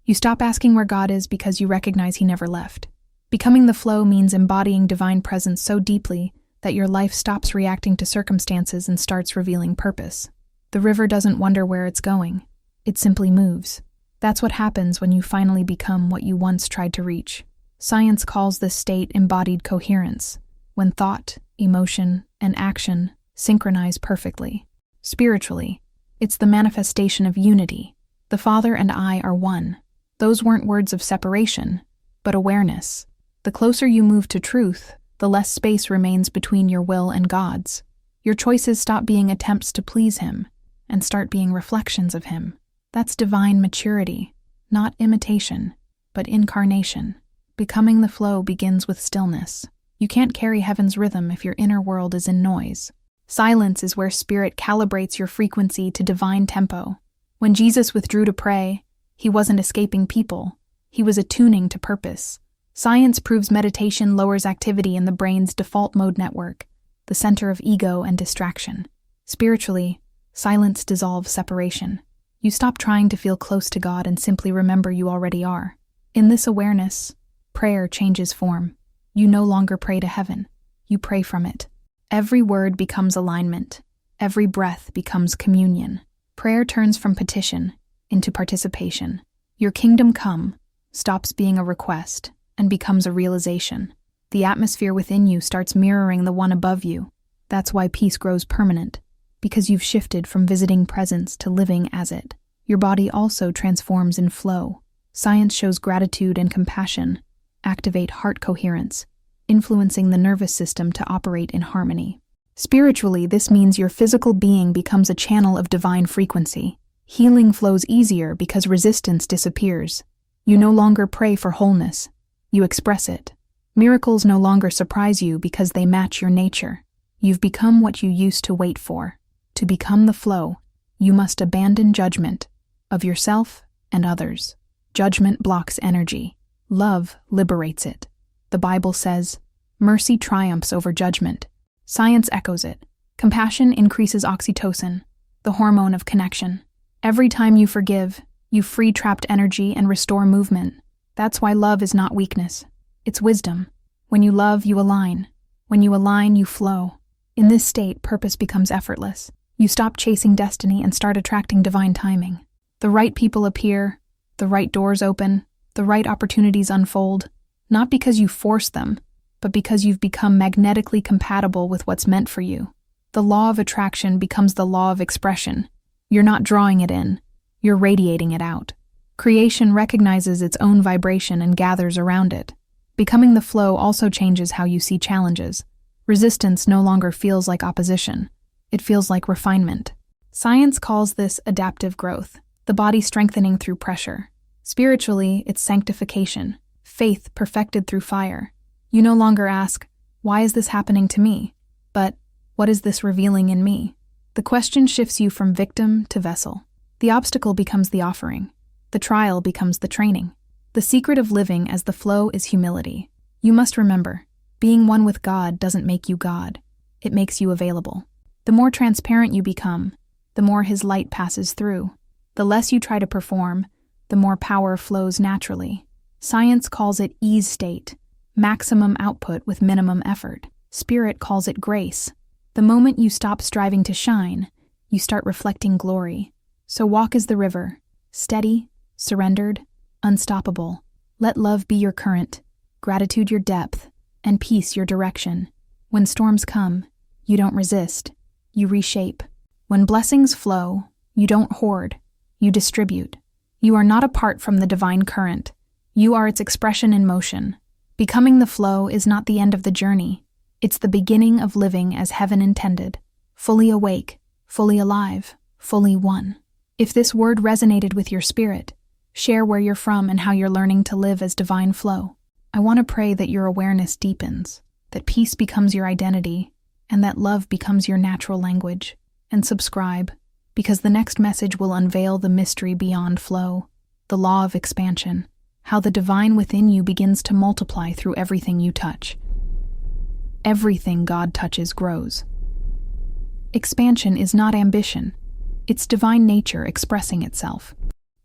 You stop asking where God is because you recognize He never left. Becoming the flow means embodying divine presence so deeply that your life stops reacting to circumstances and starts revealing purpose. The river doesn't wonder where it's going. It simply moves. That's what happens when you finally become what you once tried to reach. Science calls this state embodied coherence, when thought, emotion, and action synchronize perfectly. Spiritually, it's the manifestation of unity. The Father and I are one. Those weren't words of separation, but awareness. The closer you move to truth, the less space remains between your will and God's. Your choices stop being attempts to please Him and start being reflections of Him. That's divine maturity, not imitation, but incarnation. Becoming the flow begins with stillness. You can't carry heaven's rhythm if your inner world is in noise. Silence is where spirit calibrates your frequency to divine tempo. When Jesus withdrew to pray, He wasn't escaping people. He was attuning to purpose. Science proves meditation lowers activity in the brain's default mode network, the center of ego and distraction. Spiritually, silence dissolves separation. You stop trying to feel close to God and simply remember you already are. In this awareness, prayer changes form. You no longer pray to heaven. You pray from it. Every word becomes alignment. Every breath becomes communion. Prayer turns from petition into participation. Your kingdom come stops being a request and becomes a realization. The atmosphere within you starts mirroring the one above you. That's why peace grows permanent, because you've shifted from visiting presence to living as it. Your body also transforms in flow. Science shows gratitude and compassion activate heart coherence, influencing the nervous system to operate in harmony. Spiritually, this means your physical being becomes a channel of divine frequency. Healing flows easier because resistance disappears. You no longer pray for wholeness. You express it. Miracles no longer surprise you because they match your nature. You've become what you used to wait for. To become the flow, you must abandon judgment of yourself and others. Judgment blocks energy. Love liberates it. The Bible says, mercy triumphs over judgment. Science echoes it. Compassion increases oxytocin, the hormone of connection. Every time you forgive, you free trapped energy and restore movement. That's why love is not weakness. It's wisdom. When you love, you align. When you align, you flow. In this state, purpose becomes effortless. You stop chasing destiny and start attracting divine timing. The right people appear, the right doors open, the right opportunities unfold, not because you force them, but because you've become magnetically compatible with what's meant for you. The law of attraction becomes the law of expression. You're not drawing it in, you're radiating it out. Creation recognizes its own vibration and gathers around it. Becoming the flow also changes how you see challenges. Resistance no longer feels like opposition. It feels like refinement. Science calls this adaptive growth, the body strengthening through pressure. Spiritually, it's sanctification, faith perfected through fire. You no longer ask, "Why is this happening to me?" but, "What is this revealing in me?" The question shifts you from victim to vessel. The obstacle becomes the offering. The trial becomes the training. The secret of living as the flow is humility. You must remember, being one with God doesn't make you God. It makes you available. The more transparent you become, the more His light passes through. The less you try to perform, the more power flows naturally. Science calls it ease state, maximum output with minimum effort. Spirit calls it grace. The moment you stop striving to shine, you start reflecting glory. So walk as the river, steady, surrendered, unstoppable. Let love be your current, gratitude your depth, and peace your direction. When storms come, you don't resist, you reshape. When blessings flow, you don't hoard, you distribute. You are not apart from the divine current. You are its expression in motion. Becoming the flow is not the end of the journey. It's the beginning of living as heaven intended, fully awake, fully alive, fully one. If this word resonated with your spirit, share where you're from and how you're learning to live as divine flow. I want to pray that your awareness deepens, that peace becomes your identity, and that love becomes your natural language. And subscribe, because the next message will unveil the mystery beyond flow, the law of expansion, how the divine within you begins to multiply through everything you touch. Everything God touches grows. Expansion is not ambition. It's divine nature expressing itself.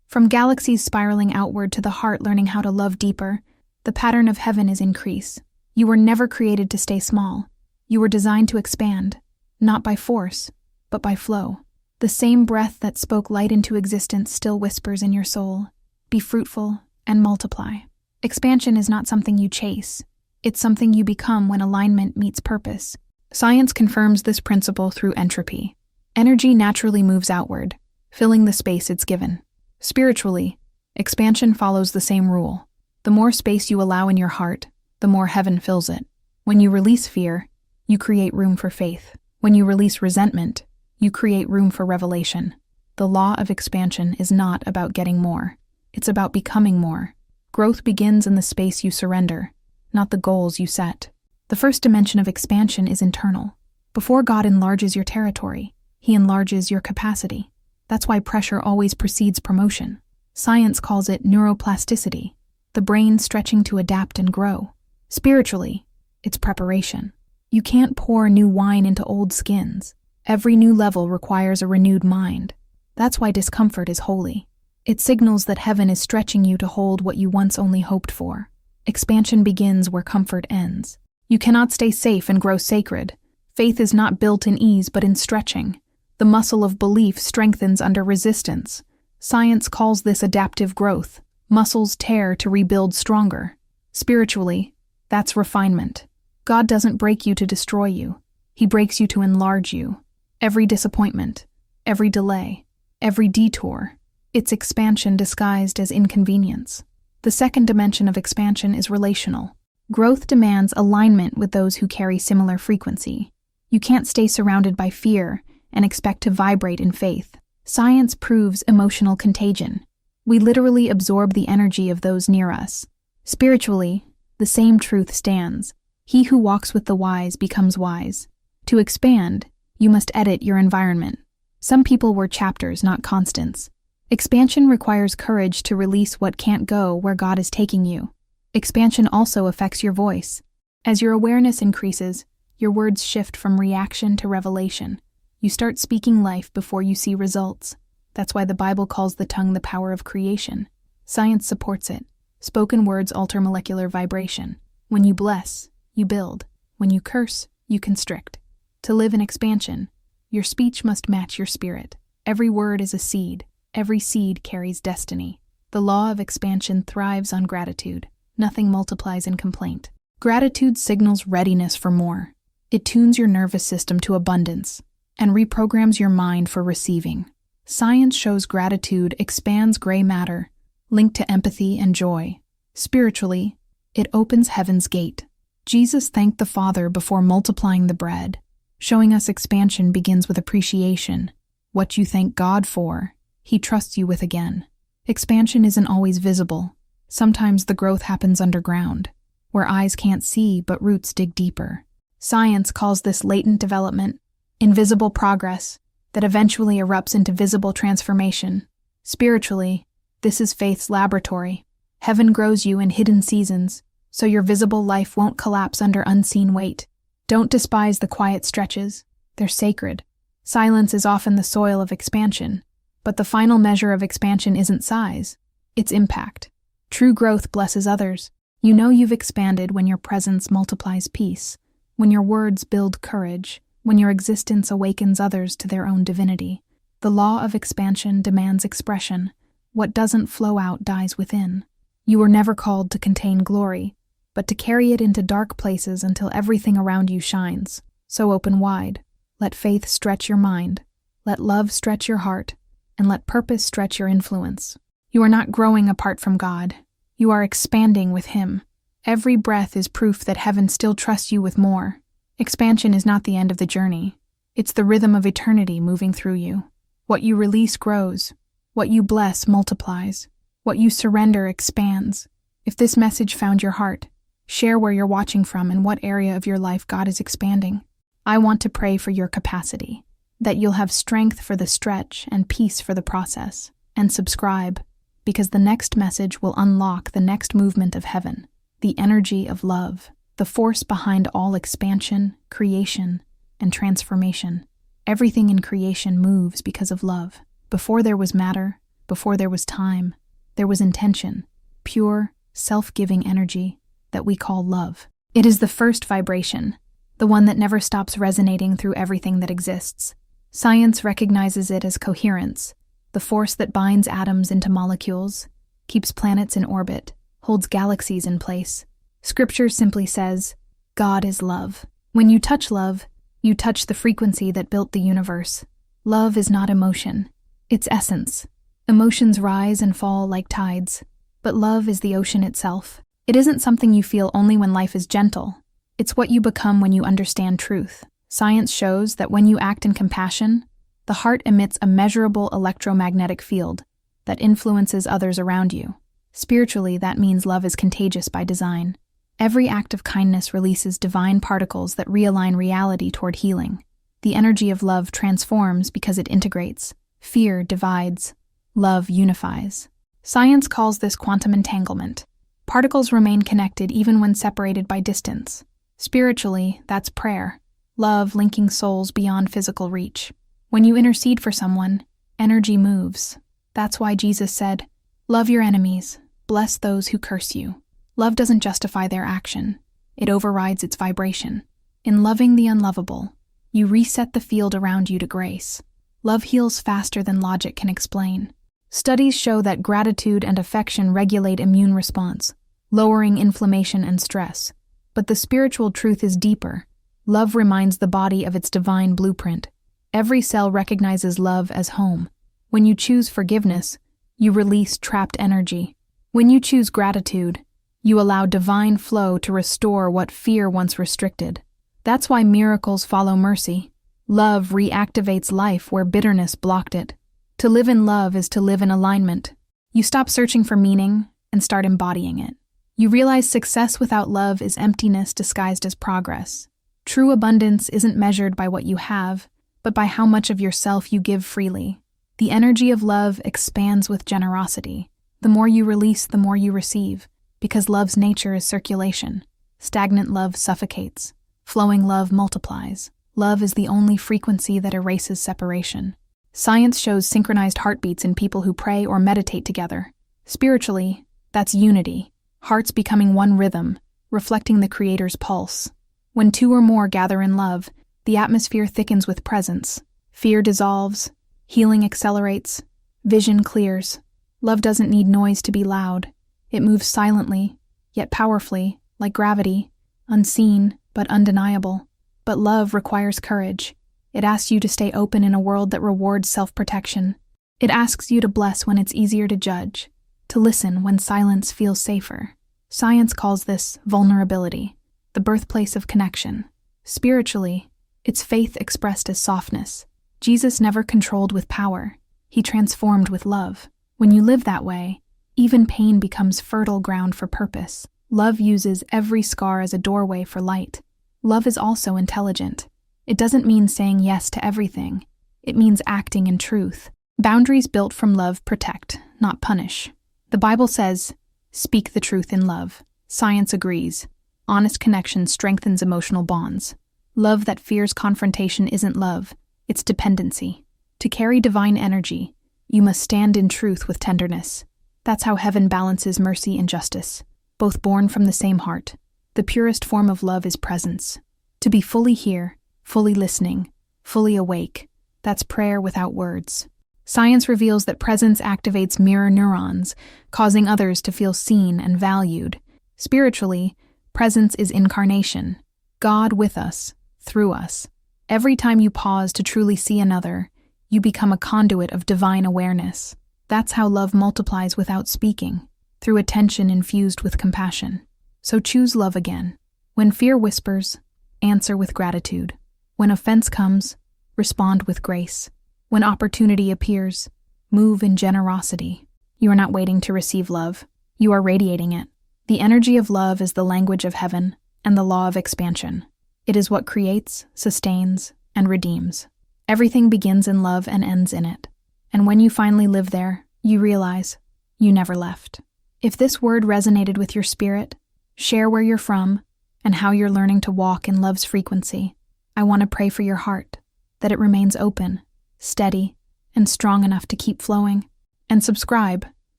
From galaxies spiraling outward to the heart learning how to love deeper, the pattern of heaven is increase. You were never created to stay small. You were designed to expand, not by force, but by flow. The same breath that spoke light into existence still whispers in your soul, "Be fruitful and multiply." Expansion is not something you chase. It's something you become when alignment meets purpose. Science confirms this principle through entropy. Energy naturally moves outward, filling the space it's given. Spiritually, expansion follows the same rule. The more space you allow in your heart, the more heaven fills it. When you release fear, you create room for faith. When you release resentment, you create room for revelation. The law of expansion is not about getting more. It's about becoming more. Growth begins in the space you surrender, not the goals you set. The first dimension of expansion is internal. Before God enlarges your territory, He enlarges your capacity. That's why pressure always precedes promotion. Science calls it neuroplasticity, the brain stretching to adapt and grow. Spiritually, it's preparation. You can't pour new wine into old skins. Every new level requires a renewed mind. That's why discomfort is holy. It signals that heaven is stretching you to hold what you once only hoped for. Expansion begins where comfort ends. You cannot stay safe and grow sacred. Faith is not built in ease but in stretching. The muscle of belief strengthens under resistance. Science calls this adaptive growth. Muscles tear to rebuild stronger. Spiritually, that's refinement. God doesn't break you to destroy you. He breaks you to enlarge you. Every disappointment, every delay, every detour, it's expansion disguised as inconvenience. The second dimension of expansion is relational. Growth demands alignment with those who carry similar frequency. You can't stay surrounded by fear and expect to vibrate in faith. Science proves emotional contagion. We literally absorb the energy of those near us. Spiritually, the same truth stands. He who walks with the wise becomes wise. To expand, you must edit your environment. Some people were chapters, not constants. Expansion requires courage to release what can't go where God is taking you. Expansion also affects your voice. As your awareness increases, your words shift from reaction to revelation. You start speaking life before you see results. That's why the Bible calls the tongue the power of creation. Science supports it. Spoken words alter molecular vibration. When you bless, you build. When you curse, you constrict. To live in expansion, your speech must match your spirit. Every word is a seed. Every seed carries destiny. The law of expansion thrives on gratitude. Nothing multiplies in complaint. Gratitude signals readiness for more. It tunes your nervous system to abundance and reprograms your mind for receiving. Science shows gratitude expands gray matter, linked to empathy and joy. Spiritually, it opens heaven's gate. Jesus thanked the Father before multiplying the bread, showing us expansion begins with appreciation. What you thank God for, He trusts you with again. Expansion isn't always visible. Sometimes the growth happens underground, where eyes can't see but roots dig deeper. Science calls this latent development, invisible progress, that eventually erupts into visible transformation. Spiritually, this is faith's laboratory. Heaven grows you in hidden seasons, so your visible life won't collapse under unseen weight. Don't despise the quiet stretches. They're sacred. Silence is often the soil of expansion, but the final measure of expansion isn't size, it's impact. True growth blesses others. You know you've expanded when your presence multiplies peace, when your words build courage, when your existence awakens others to their own divinity. The law of expansion demands expression. What doesn't flow out dies within. You were never called to contain glory, but to carry it into dark places until everything around you shines. So open wide. Let faith stretch your mind. Let love stretch your heart. And let purpose stretch your influence. You are not growing apart from God. You are expanding with Him. Every breath is proof that heaven still trusts you with more. Expansion is not the end of the journey. It's the rhythm of eternity moving through you. What you release grows. What you bless multiplies. What you surrender expands. If this message found your heart, share where you're watching from and what area of your life God is expanding. I want to pray for your capacity, that you'll have strength for the stretch and peace for the process. And subscribe, because the next message will unlock the next movement of heaven, the energy of love, the force behind all expansion, creation, and transformation. Everything in creation moves because of love. Before there was matter, before there was time, there was intention, pure, self-giving energy that we call love. It is the first vibration, the one that never stops resonating through everything that exists. Science recognizes it as coherence, the force that binds atoms into molecules, keeps planets in orbit, holds galaxies in place. Scripture simply says, God is love. When you touch love, you touch the frequency that built the universe. Love is not emotion, it's essence. Emotions rise and fall like tides, but love is the ocean itself. It isn't something you feel only when life is gentle. It's what you become when you understand truth. Science shows that when you act in compassion, the heart emits a measurable electromagnetic field that influences others around you. Spiritually, that means love is contagious by design. Every act of kindness releases divine particles that realign reality toward healing. The energy of love transforms because it integrates. Fear divides. Love unifies. Science calls this quantum entanglement. Particles remain connected even when separated by distance. Spiritually, that's prayer. Love linking souls beyond physical reach. When you intercede for someone, energy moves. That's why Jesus said, "Love your enemies, bless those who curse you." Love doesn't justify their action. It overrides its vibration. In loving the unlovable, you reset the field around you to grace. Love heals faster than logic can explain. Studies show that gratitude and affection regulate immune response, lowering inflammation and stress. But the spiritual truth is deeper. Love reminds the body of its divine blueprint. Every cell recognizes love as home. When you choose forgiveness, you release trapped energy. When you choose gratitude, you allow divine flow to restore what fear once restricted. That's why miracles follow mercy. Love reactivates life where bitterness blocked it. To live in love is to live in alignment. You stop searching for meaning and start embodying it. You realize success without love is emptiness disguised as progress. True abundance isn't measured by what you have, but by how much of yourself you give freely. The energy of love expands with generosity. The more you release, the more you receive, because love's nature is circulation. Stagnant love suffocates. Flowing love multiplies. Love is the only frequency that erases separation. Science shows synchronized heartbeats in people who pray or meditate together. Spiritually, that's unity, hearts becoming one rhythm, reflecting the Creator's pulse. When two or more gather in love, the atmosphere thickens with presence. Fear dissolves, healing accelerates, vision clears. Love doesn't need noise to be loud. It moves silently, yet powerfully, like gravity, unseen but undeniable. But love requires courage. It asks you to stay open in a world that rewards self-protection. It asks you to bless when it's easier to judge, to listen when silence feels safer. Science calls this vulnerability. the birthplace of connection. Spiritually, it's faith expressed as softness. Jesus never controlled with power. He transformed with love. When you live that way, even pain becomes fertile ground for purpose. Love uses every scar as a doorway for light. Love is also intelligent. It doesn't mean saying yes to everything. It means acting in truth. Boundaries built from love protect, not punish. The Bible says, "Speak the truth in love." Science agrees. Honest connection strengthens emotional bonds. Love that fears confrontation isn't love, it's dependency. To carry divine energy, you must stand in truth with tenderness. That's how heaven balances mercy and justice, both born from the same heart. The purest form of love is presence. To be fully here, fully listening, fully awake, that's prayer without words. Science reveals that presence activates mirror neurons, causing others to feel seen and valued. Spiritually, presence is incarnation. God with us, through us. Every time you pause to truly see another, you become a conduit of divine awareness. That's how love multiplies without speaking, through attention infused with compassion. So choose love again. When fear whispers, answer with gratitude. When offense comes, respond with grace. When opportunity appears, move in generosity. You are not waiting to receive love. You are radiating it. The energy of love is the language of heaven and the law of expansion. It is what creates, sustains, and redeems. Everything begins in love and ends in it. And when you finally live there, you realize you never left. If this word resonated with your spirit, share where you're from and how you're learning to walk in love's frequency. I want to pray for your heart, that it remains open, steady, and strong enough to keep flowing. And subscribe,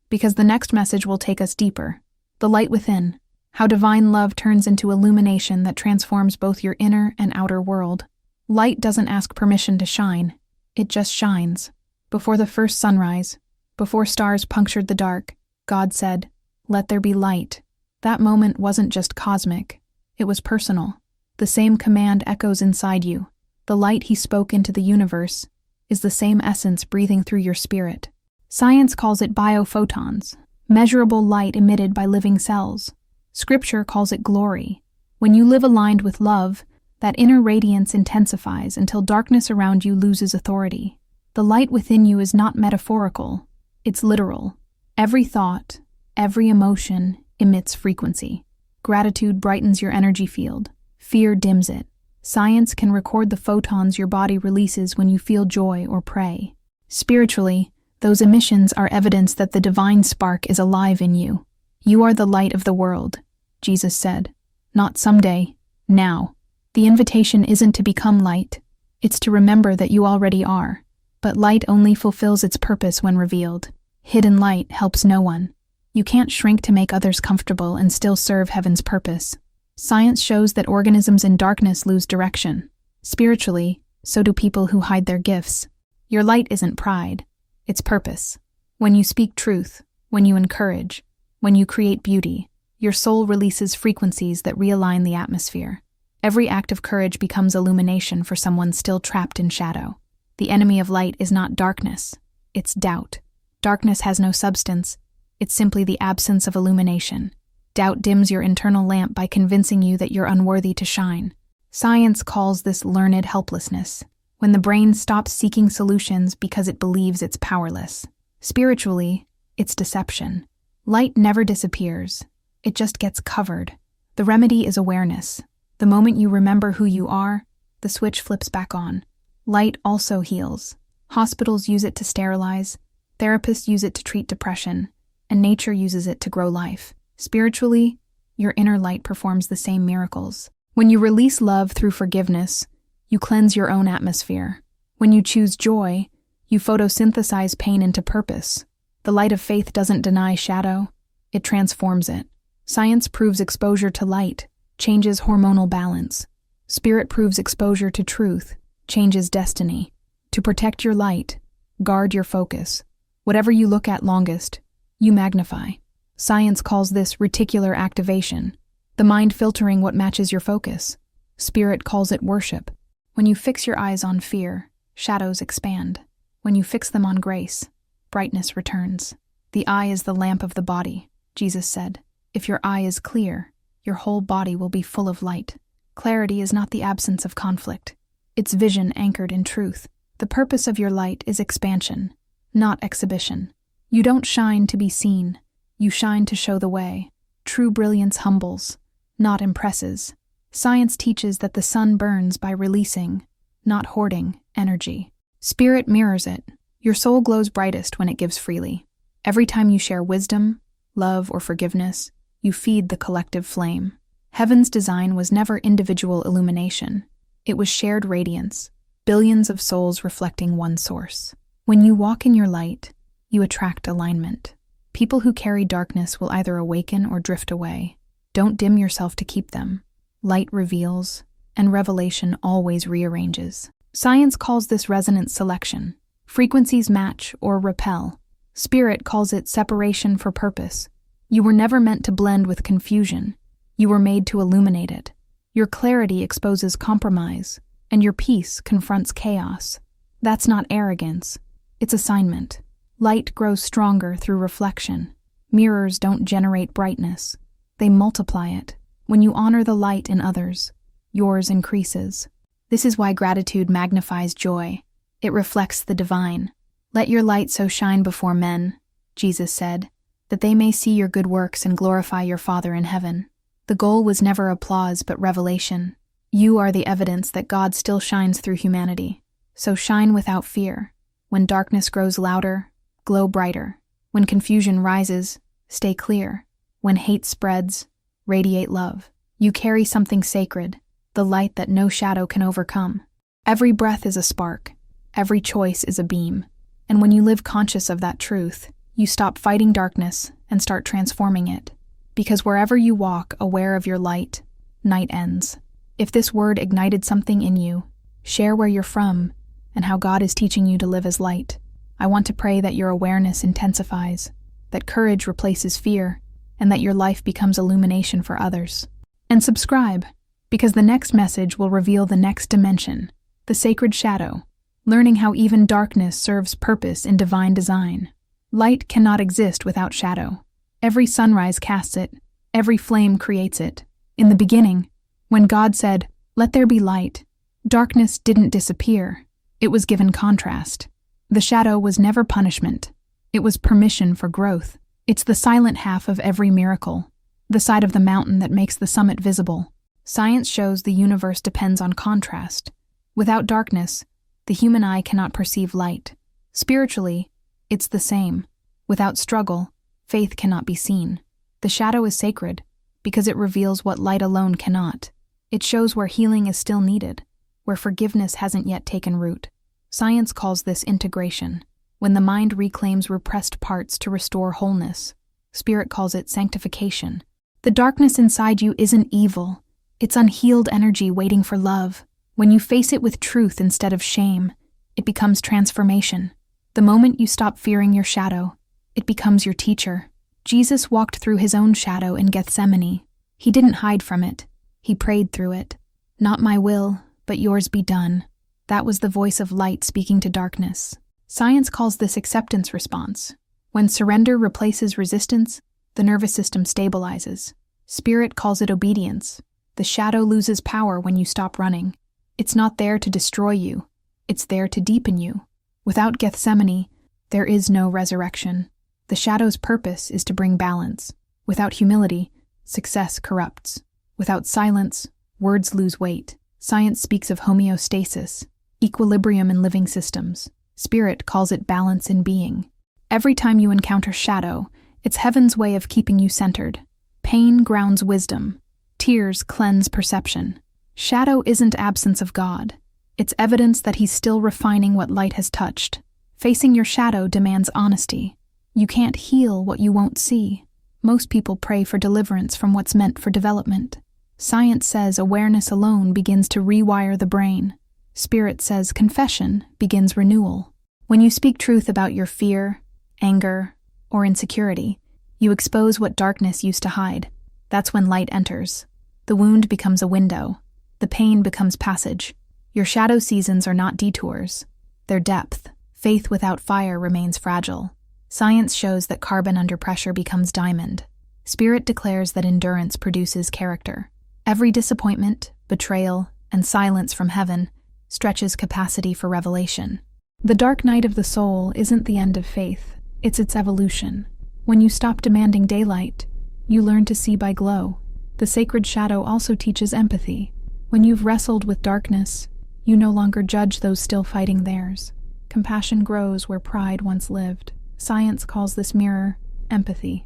because the next message will take us deeper. The light within, how divine love turns into illumination that transforms both your inner and outer world. Light doesn't ask permission to shine, it just shines. Before the first sunrise, before stars punctured the dark, God said, "Let there be light." That moment wasn't just cosmic, it was personal. The same command echoes inside you. The light he spoke into the universe is the same essence breathing through your spirit. Science calls it biophotons, measurable light emitted by living cells. Scripture calls it glory. When you live aligned with love, that inner radiance intensifies until darkness around you loses authority. The light within you is not metaphorical, it's literal. Every thought, every emotion emits frequency. Gratitude brightens your energy field. Fear dims it. Science can record the photons your body releases when you feel joy or pray. Spiritually, those emissions are evidence that the divine spark is alive in you. You are the light of the world, Jesus said. Not someday, now. The invitation isn't to become light, it's to remember that you already are. But light only fulfills its purpose when revealed. Hidden light helps no one. You can't shrink to make others comfortable and still serve heaven's purpose. Science shows that organisms in darkness lose direction. Spiritually, so do people who hide their gifts. Your light isn't pride, it's purpose. When you speak truth, when you encourage, when you create beauty, your soul releases frequencies that realign the atmosphere. Every act of courage becomes illumination for someone still trapped in shadow. The enemy of light is not darkness, it's doubt. Darkness has no substance, it's simply the absence of illumination. Doubt dims your internal lamp by convincing you that you're unworthy to shine. Science calls this learned helplessness, when the brain stops seeking solutions because it believes it's powerless. Spiritually, it's deception. Light never disappears, it just gets covered. The remedy is awareness. The moment you remember who you are, the switch flips back on. Light also heals. Hospitals use it to sterilize, therapists use it to treat depression, and nature uses it to grow life. Spiritually, your inner light performs the same miracles. When you release love through forgiveness, you cleanse your own atmosphere. When you choose joy, you photosynthesize pain into purpose. The light of faith doesn't deny shadow, it transforms it. Science proves exposure to light changes hormonal balance. Spirit proves exposure to truth changes destiny. To protect your light, guard your focus. Whatever you look at longest, you magnify. Science calls this reticular activation, the mind filtering what matches your focus. Spirit calls it worship. When you fix your eyes on fear, shadows expand. When you fix them on grace, brightness returns. The eye is the lamp of the body, Jesus said. If your eye is clear, your whole body will be full of light. Clarity is not the absence of conflict. It's vision anchored in truth. The purpose of your light is expansion, not exhibition. You don't shine to be seen. You shine to show the way. True brilliance humbles, not impresses. Science teaches that the sun burns by releasing, not hoarding, energy. Spirit mirrors it. Your soul glows brightest when it gives freely. Every time you share wisdom, love, or forgiveness, you feed the collective flame. Heaven's design was never individual illumination. It was shared radiance, billions of souls reflecting one source. When you walk in your light, you attract alignment. People who carry darkness will either awaken or drift away. Don't dim yourself to keep them. Light reveals, and revelation always rearranges. Science calls this resonance selection. Frequencies match or repel. Spirit calls it separation for purpose. You were never meant to blend with confusion. You were made to illuminate it. Your clarity exposes compromise, and your peace confronts chaos. That's not arrogance. It's assignment. Light grows stronger through reflection. Mirrors don't generate brightness. They multiply it. When you honor the light in others, yours increases. This is why gratitude magnifies joy. It reflects the divine. Let your light so shine before men, Jesus said, that they may see your good works and glorify your Father in heaven. The goal was never applause but revelation. You are the evidence that God still shines through humanity. So shine without fear. When darkness grows louder, glow brighter. When confusion rises, stay clear. When hate spreads, radiate love. You carry something sacred, the light that no shadow can overcome. Every breath is a spark. Every choice is a beam. And when you live conscious of that truth, you stop fighting darkness and start transforming it. Because wherever you walk, aware of your light, night ends. If this word ignited something in you, share where you're from and how God is teaching you to live as light. I want to pray that your awareness intensifies, that courage replaces fear, and that your life becomes illumination for others. And subscribe, because the next message will reveal the next dimension, the sacred shadow, learning how even darkness serves purpose in divine design. Light cannot exist without shadow. Every sunrise casts it, every flame creates it. In the beginning, when God said, "Let there be light," darkness didn't disappear. It was given contrast. The shadow was never punishment. It was permission for growth. It's the silent half of every miracle, the side of the mountain that makes the summit visible. Science shows the universe depends on contrast. Without darkness, the human eye cannot perceive light. Spiritually, it's the same. Without struggle, faith cannot be seen. The shadow is sacred because it reveals what light alone cannot. It shows where healing is still needed, where forgiveness hasn't yet taken root. Science calls this integration, when the mind reclaims repressed parts to restore wholeness. Spirit calls it sanctification. The darkness inside you isn't evil. It's unhealed energy waiting for love. When you face it with truth instead of shame, it becomes transformation. The moment you stop fearing your shadow, it becomes your teacher. Jesus walked through his own shadow in Gethsemane. He didn't hide from it. He prayed through it. "Not my will, but yours be done." That was the voice of light speaking to darkness. Science calls this acceptance response. When surrender replaces resistance, the nervous system stabilizes. Spirit calls it obedience. The shadow loses power when you stop running. It's not there to destroy you. It's there to deepen you. Without Gethsemane, there is no resurrection. The shadow's purpose is to bring balance. Without humility, success corrupts. Without silence, words lose weight. Science speaks of homeostasis, equilibrium in living systems. Spirit calls it balance in being. Every time you encounter shadow, it's heaven's way of keeping you centered. Pain grounds wisdom. Tears cleanse perception. Shadow isn't absence of God. It's evidence that he's still refining what light has touched. Facing your shadow demands honesty. You can't heal what you won't see. Most people pray for deliverance from what's meant for development. Science says awareness alone begins to rewire the brain. Spirit says confession begins renewal. When you speak truth about your fear, anger, or insecurity, you expose what darkness used to hide. That's when light enters. The wound becomes a window. The pain becomes passage. Your shadow seasons are not detours. They're depth. Faith without fire remains fragile. Science shows that carbon under pressure becomes diamond. Spirit declares that endurance produces character. Every disappointment, betrayal, and silence from heaven stretches capacity for revelation. The dark night of the soul isn't the end of faith, it's its evolution. When you stop demanding daylight, you learn to see by glow. The sacred shadow also teaches empathy. When you've wrestled with darkness, you no longer judge those still fighting theirs. Compassion grows where pride once lived. Science calls this mirror empathy.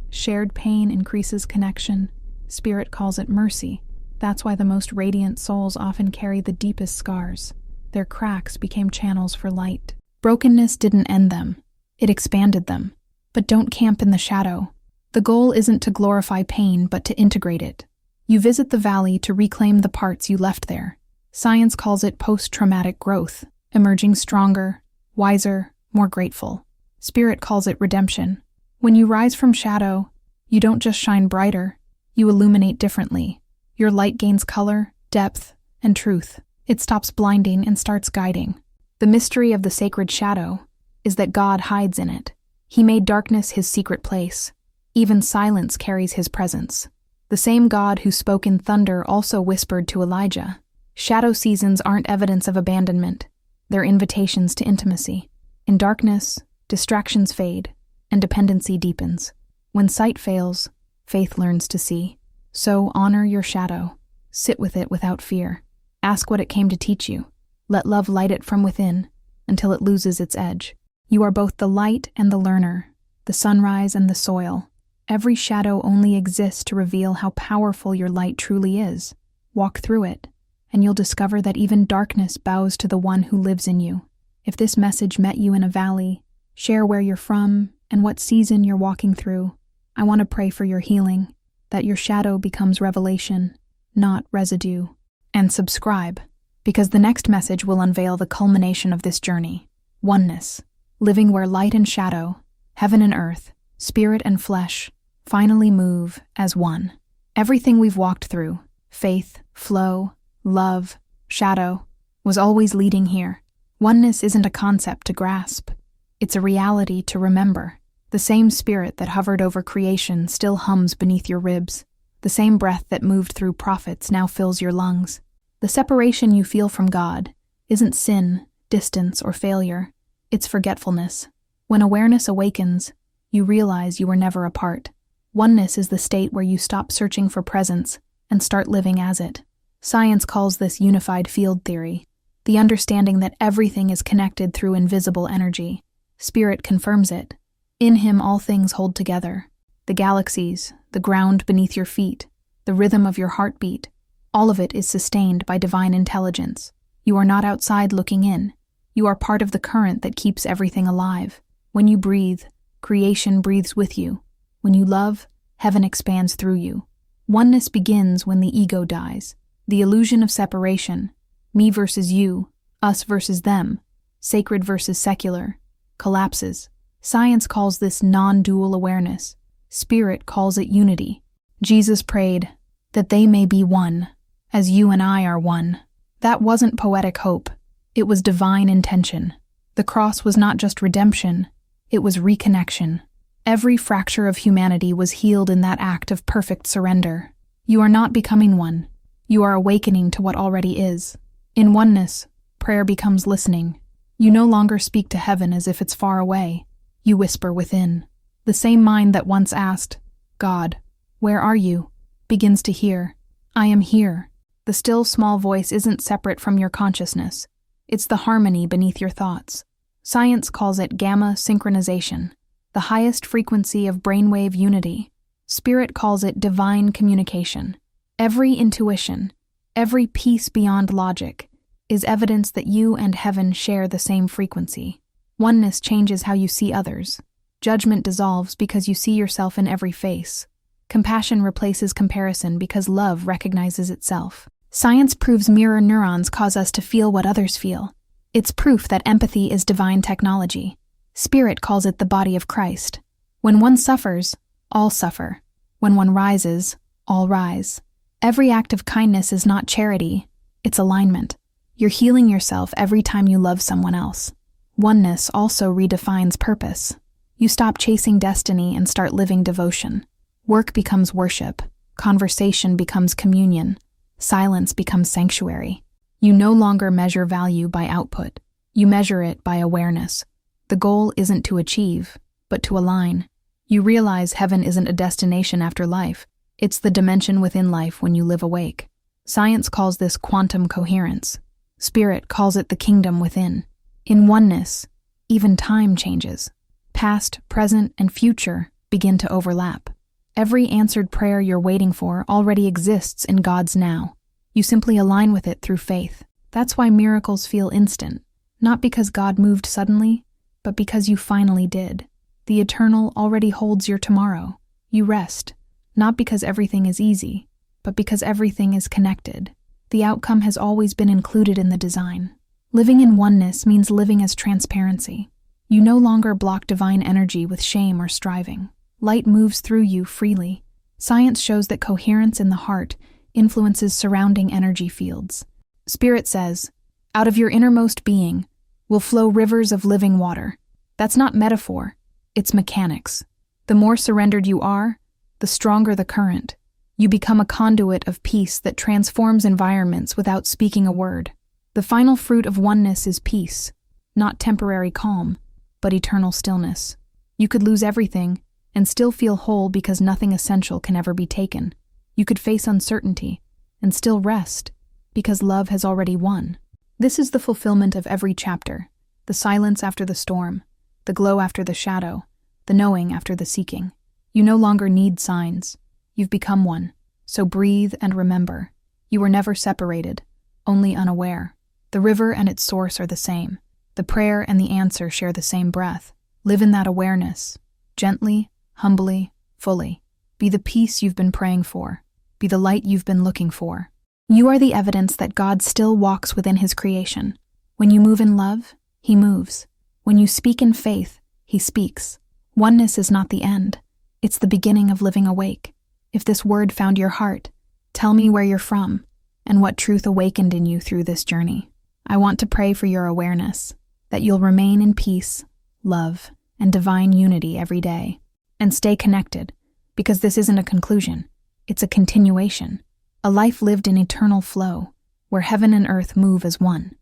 Shared pain increases connection. Spirit calls it mercy. That's why the most radiant souls often carry the deepest scars. Their cracks became channels for light. Brokenness didn't end them. It expanded them. But don't camp in the shadow. The goal isn't to glorify pain, but to integrate it. You visit the valley to reclaim the parts you left there. Science calls it post-traumatic growth, emerging stronger, wiser, more grateful. Spirit calls it redemption. When you rise from shadow, you don't just shine brighter, you illuminate differently. Your light gains color, depth, and truth. It stops blinding and starts guiding. The mystery of the sacred shadow is that God hides in it. He made darkness his secret place. Even silence carries his presence. The same God who spoke in thunder also whispered to Elijah. Shadow seasons aren't evidence of abandonment. They're invitations to intimacy. In darkness, distractions fade, and dependency deepens. When sight fails, faith learns to see. So honor your shadow. Sit with it without fear. Ask what it came to teach you. Let love light it from within until it loses its edge. You are both the light and the learner, the sunrise and the soil. Every shadow only exists to reveal how powerful your light truly is. Walk through it, and you'll discover that even darkness bows to the one who lives in you. If this message met you in a valley, share where you're from and what season you're walking through. I want to pray for your healing, that your shadow becomes revelation, not residue. And subscribe, because the next message will unveil the culmination of this journey. Oneness, living where light and shadow, heaven and earth, spirit and flesh, finally move as one. Everything we've walked through, faith, flow, love, shadow, was always leading here. Oneness isn't a concept to grasp. It's a reality to remember. The same spirit that hovered over creation still hums beneath your ribs. The same breath that moved through prophets now fills your lungs. The separation you feel from God isn't sin, distance, or failure. It's forgetfulness. When awareness awakens, you realize you were never apart. Oneness is the state where you stop searching for presence and start living as it. Science calls this unified field theory, the understanding that everything is connected through invisible energy. Spirit confirms it. In him all things hold together. The galaxies, the ground beneath your feet, the rhythm of your heartbeat, all of it is sustained by divine intelligence. You are not outside looking in. You are part of the current that keeps everything alive. When you breathe, creation breathes with you. When you love, heaven expands through you. Oneness begins when the ego dies. The illusion of separation, me versus you, us versus them, sacred versus secular, collapses. Science calls this non-dual awareness. Spirit calls it unity. Jesus prayed, that they may be one, as you and I are one. That wasn't poetic hope. It was divine intention. The cross was not just redemption, it was reconnection. Every fracture of humanity was healed in that act of perfect surrender. You are not becoming one. You are awakening to what already is. In oneness, prayer becomes listening. You no longer speak to heaven as if it's far away. You whisper within. The same mind that once asked, God, where are you? Begins to hear, I am here. The still small voice isn't separate from your consciousness. It's the harmony beneath your thoughts. Science calls it gamma synchronization, the highest frequency of brainwave unity. Spirit calls it divine communication. Every intuition, every piece beyond logic, is evidence that you and heaven share the same frequency. Oneness changes how you see others. Judgment dissolves because you see yourself in every face. Compassion replaces comparison because love recognizes itself. Science proves mirror neurons cause us to feel what others feel. It's proof that empathy is divine technology. Spirit calls it the body of Christ. When one suffers, all suffer. When one rises, all rise. Every act of kindness is not charity, it's alignment. You're healing yourself every time you love someone else. Oneness also redefines purpose. You stop chasing destiny and start living devotion. Work becomes worship, conversation becomes communion, silence becomes sanctuary. You no longer measure value by output. You measure it by awareness. The goal isn't to achieve, but to align. You realize heaven isn't a destination after life. It's the dimension within life when you live awake. Science calls this quantum coherence. Spirit calls it the kingdom within. In oneness, even time changes. Past, present, and future begin to overlap. Every answered prayer you're waiting for already exists in God's now. You simply align with it through faith. That's why miracles feel instant. Not because God moved suddenly, but because you finally did. The eternal already holds your tomorrow. You rest, not because everything is easy, but because everything is connected. The outcome has always been included in the design. Living in oneness means living as transparency. You no longer block divine energy with shame or striving. Light moves through you freely. Science shows that coherence in the heart influences surrounding energy fields. Spirit says, out of your innermost being will flow rivers of living water. That's not metaphor, it's mechanics. The more surrendered you are, the stronger the current. You become a conduit of peace that transforms environments without speaking a word. The final fruit of oneness is peace, not temporary calm, but eternal stillness. You could lose everything and still feel whole because nothing essential can ever be taken. You could face uncertainty and still rest because love has already won. This is the fulfillment of every chapter, the silence after the storm, the glow after the shadow, the knowing after the seeking. You no longer need signs. You've become one. So breathe and remember. You were never separated, only unaware. The river and its source are the same. The prayer and the answer share the same breath. Live in that awareness, gently, humbly, fully. Be the peace you've been praying for. Be the light you've been looking for. You are the evidence that God still walks within his creation. When you move in love, he moves. When you speak in faith, he speaks. Oneness is not the end. It's the beginning of living awake. If this word found your heart, tell me where you're from and what truth awakened in you through this journey. I want to pray for your awareness, that you'll remain in peace, love, and divine unity every day. And stay connected, because this isn't a conclusion. It's a continuation. A life lived in eternal flow, where heaven and earth move as one.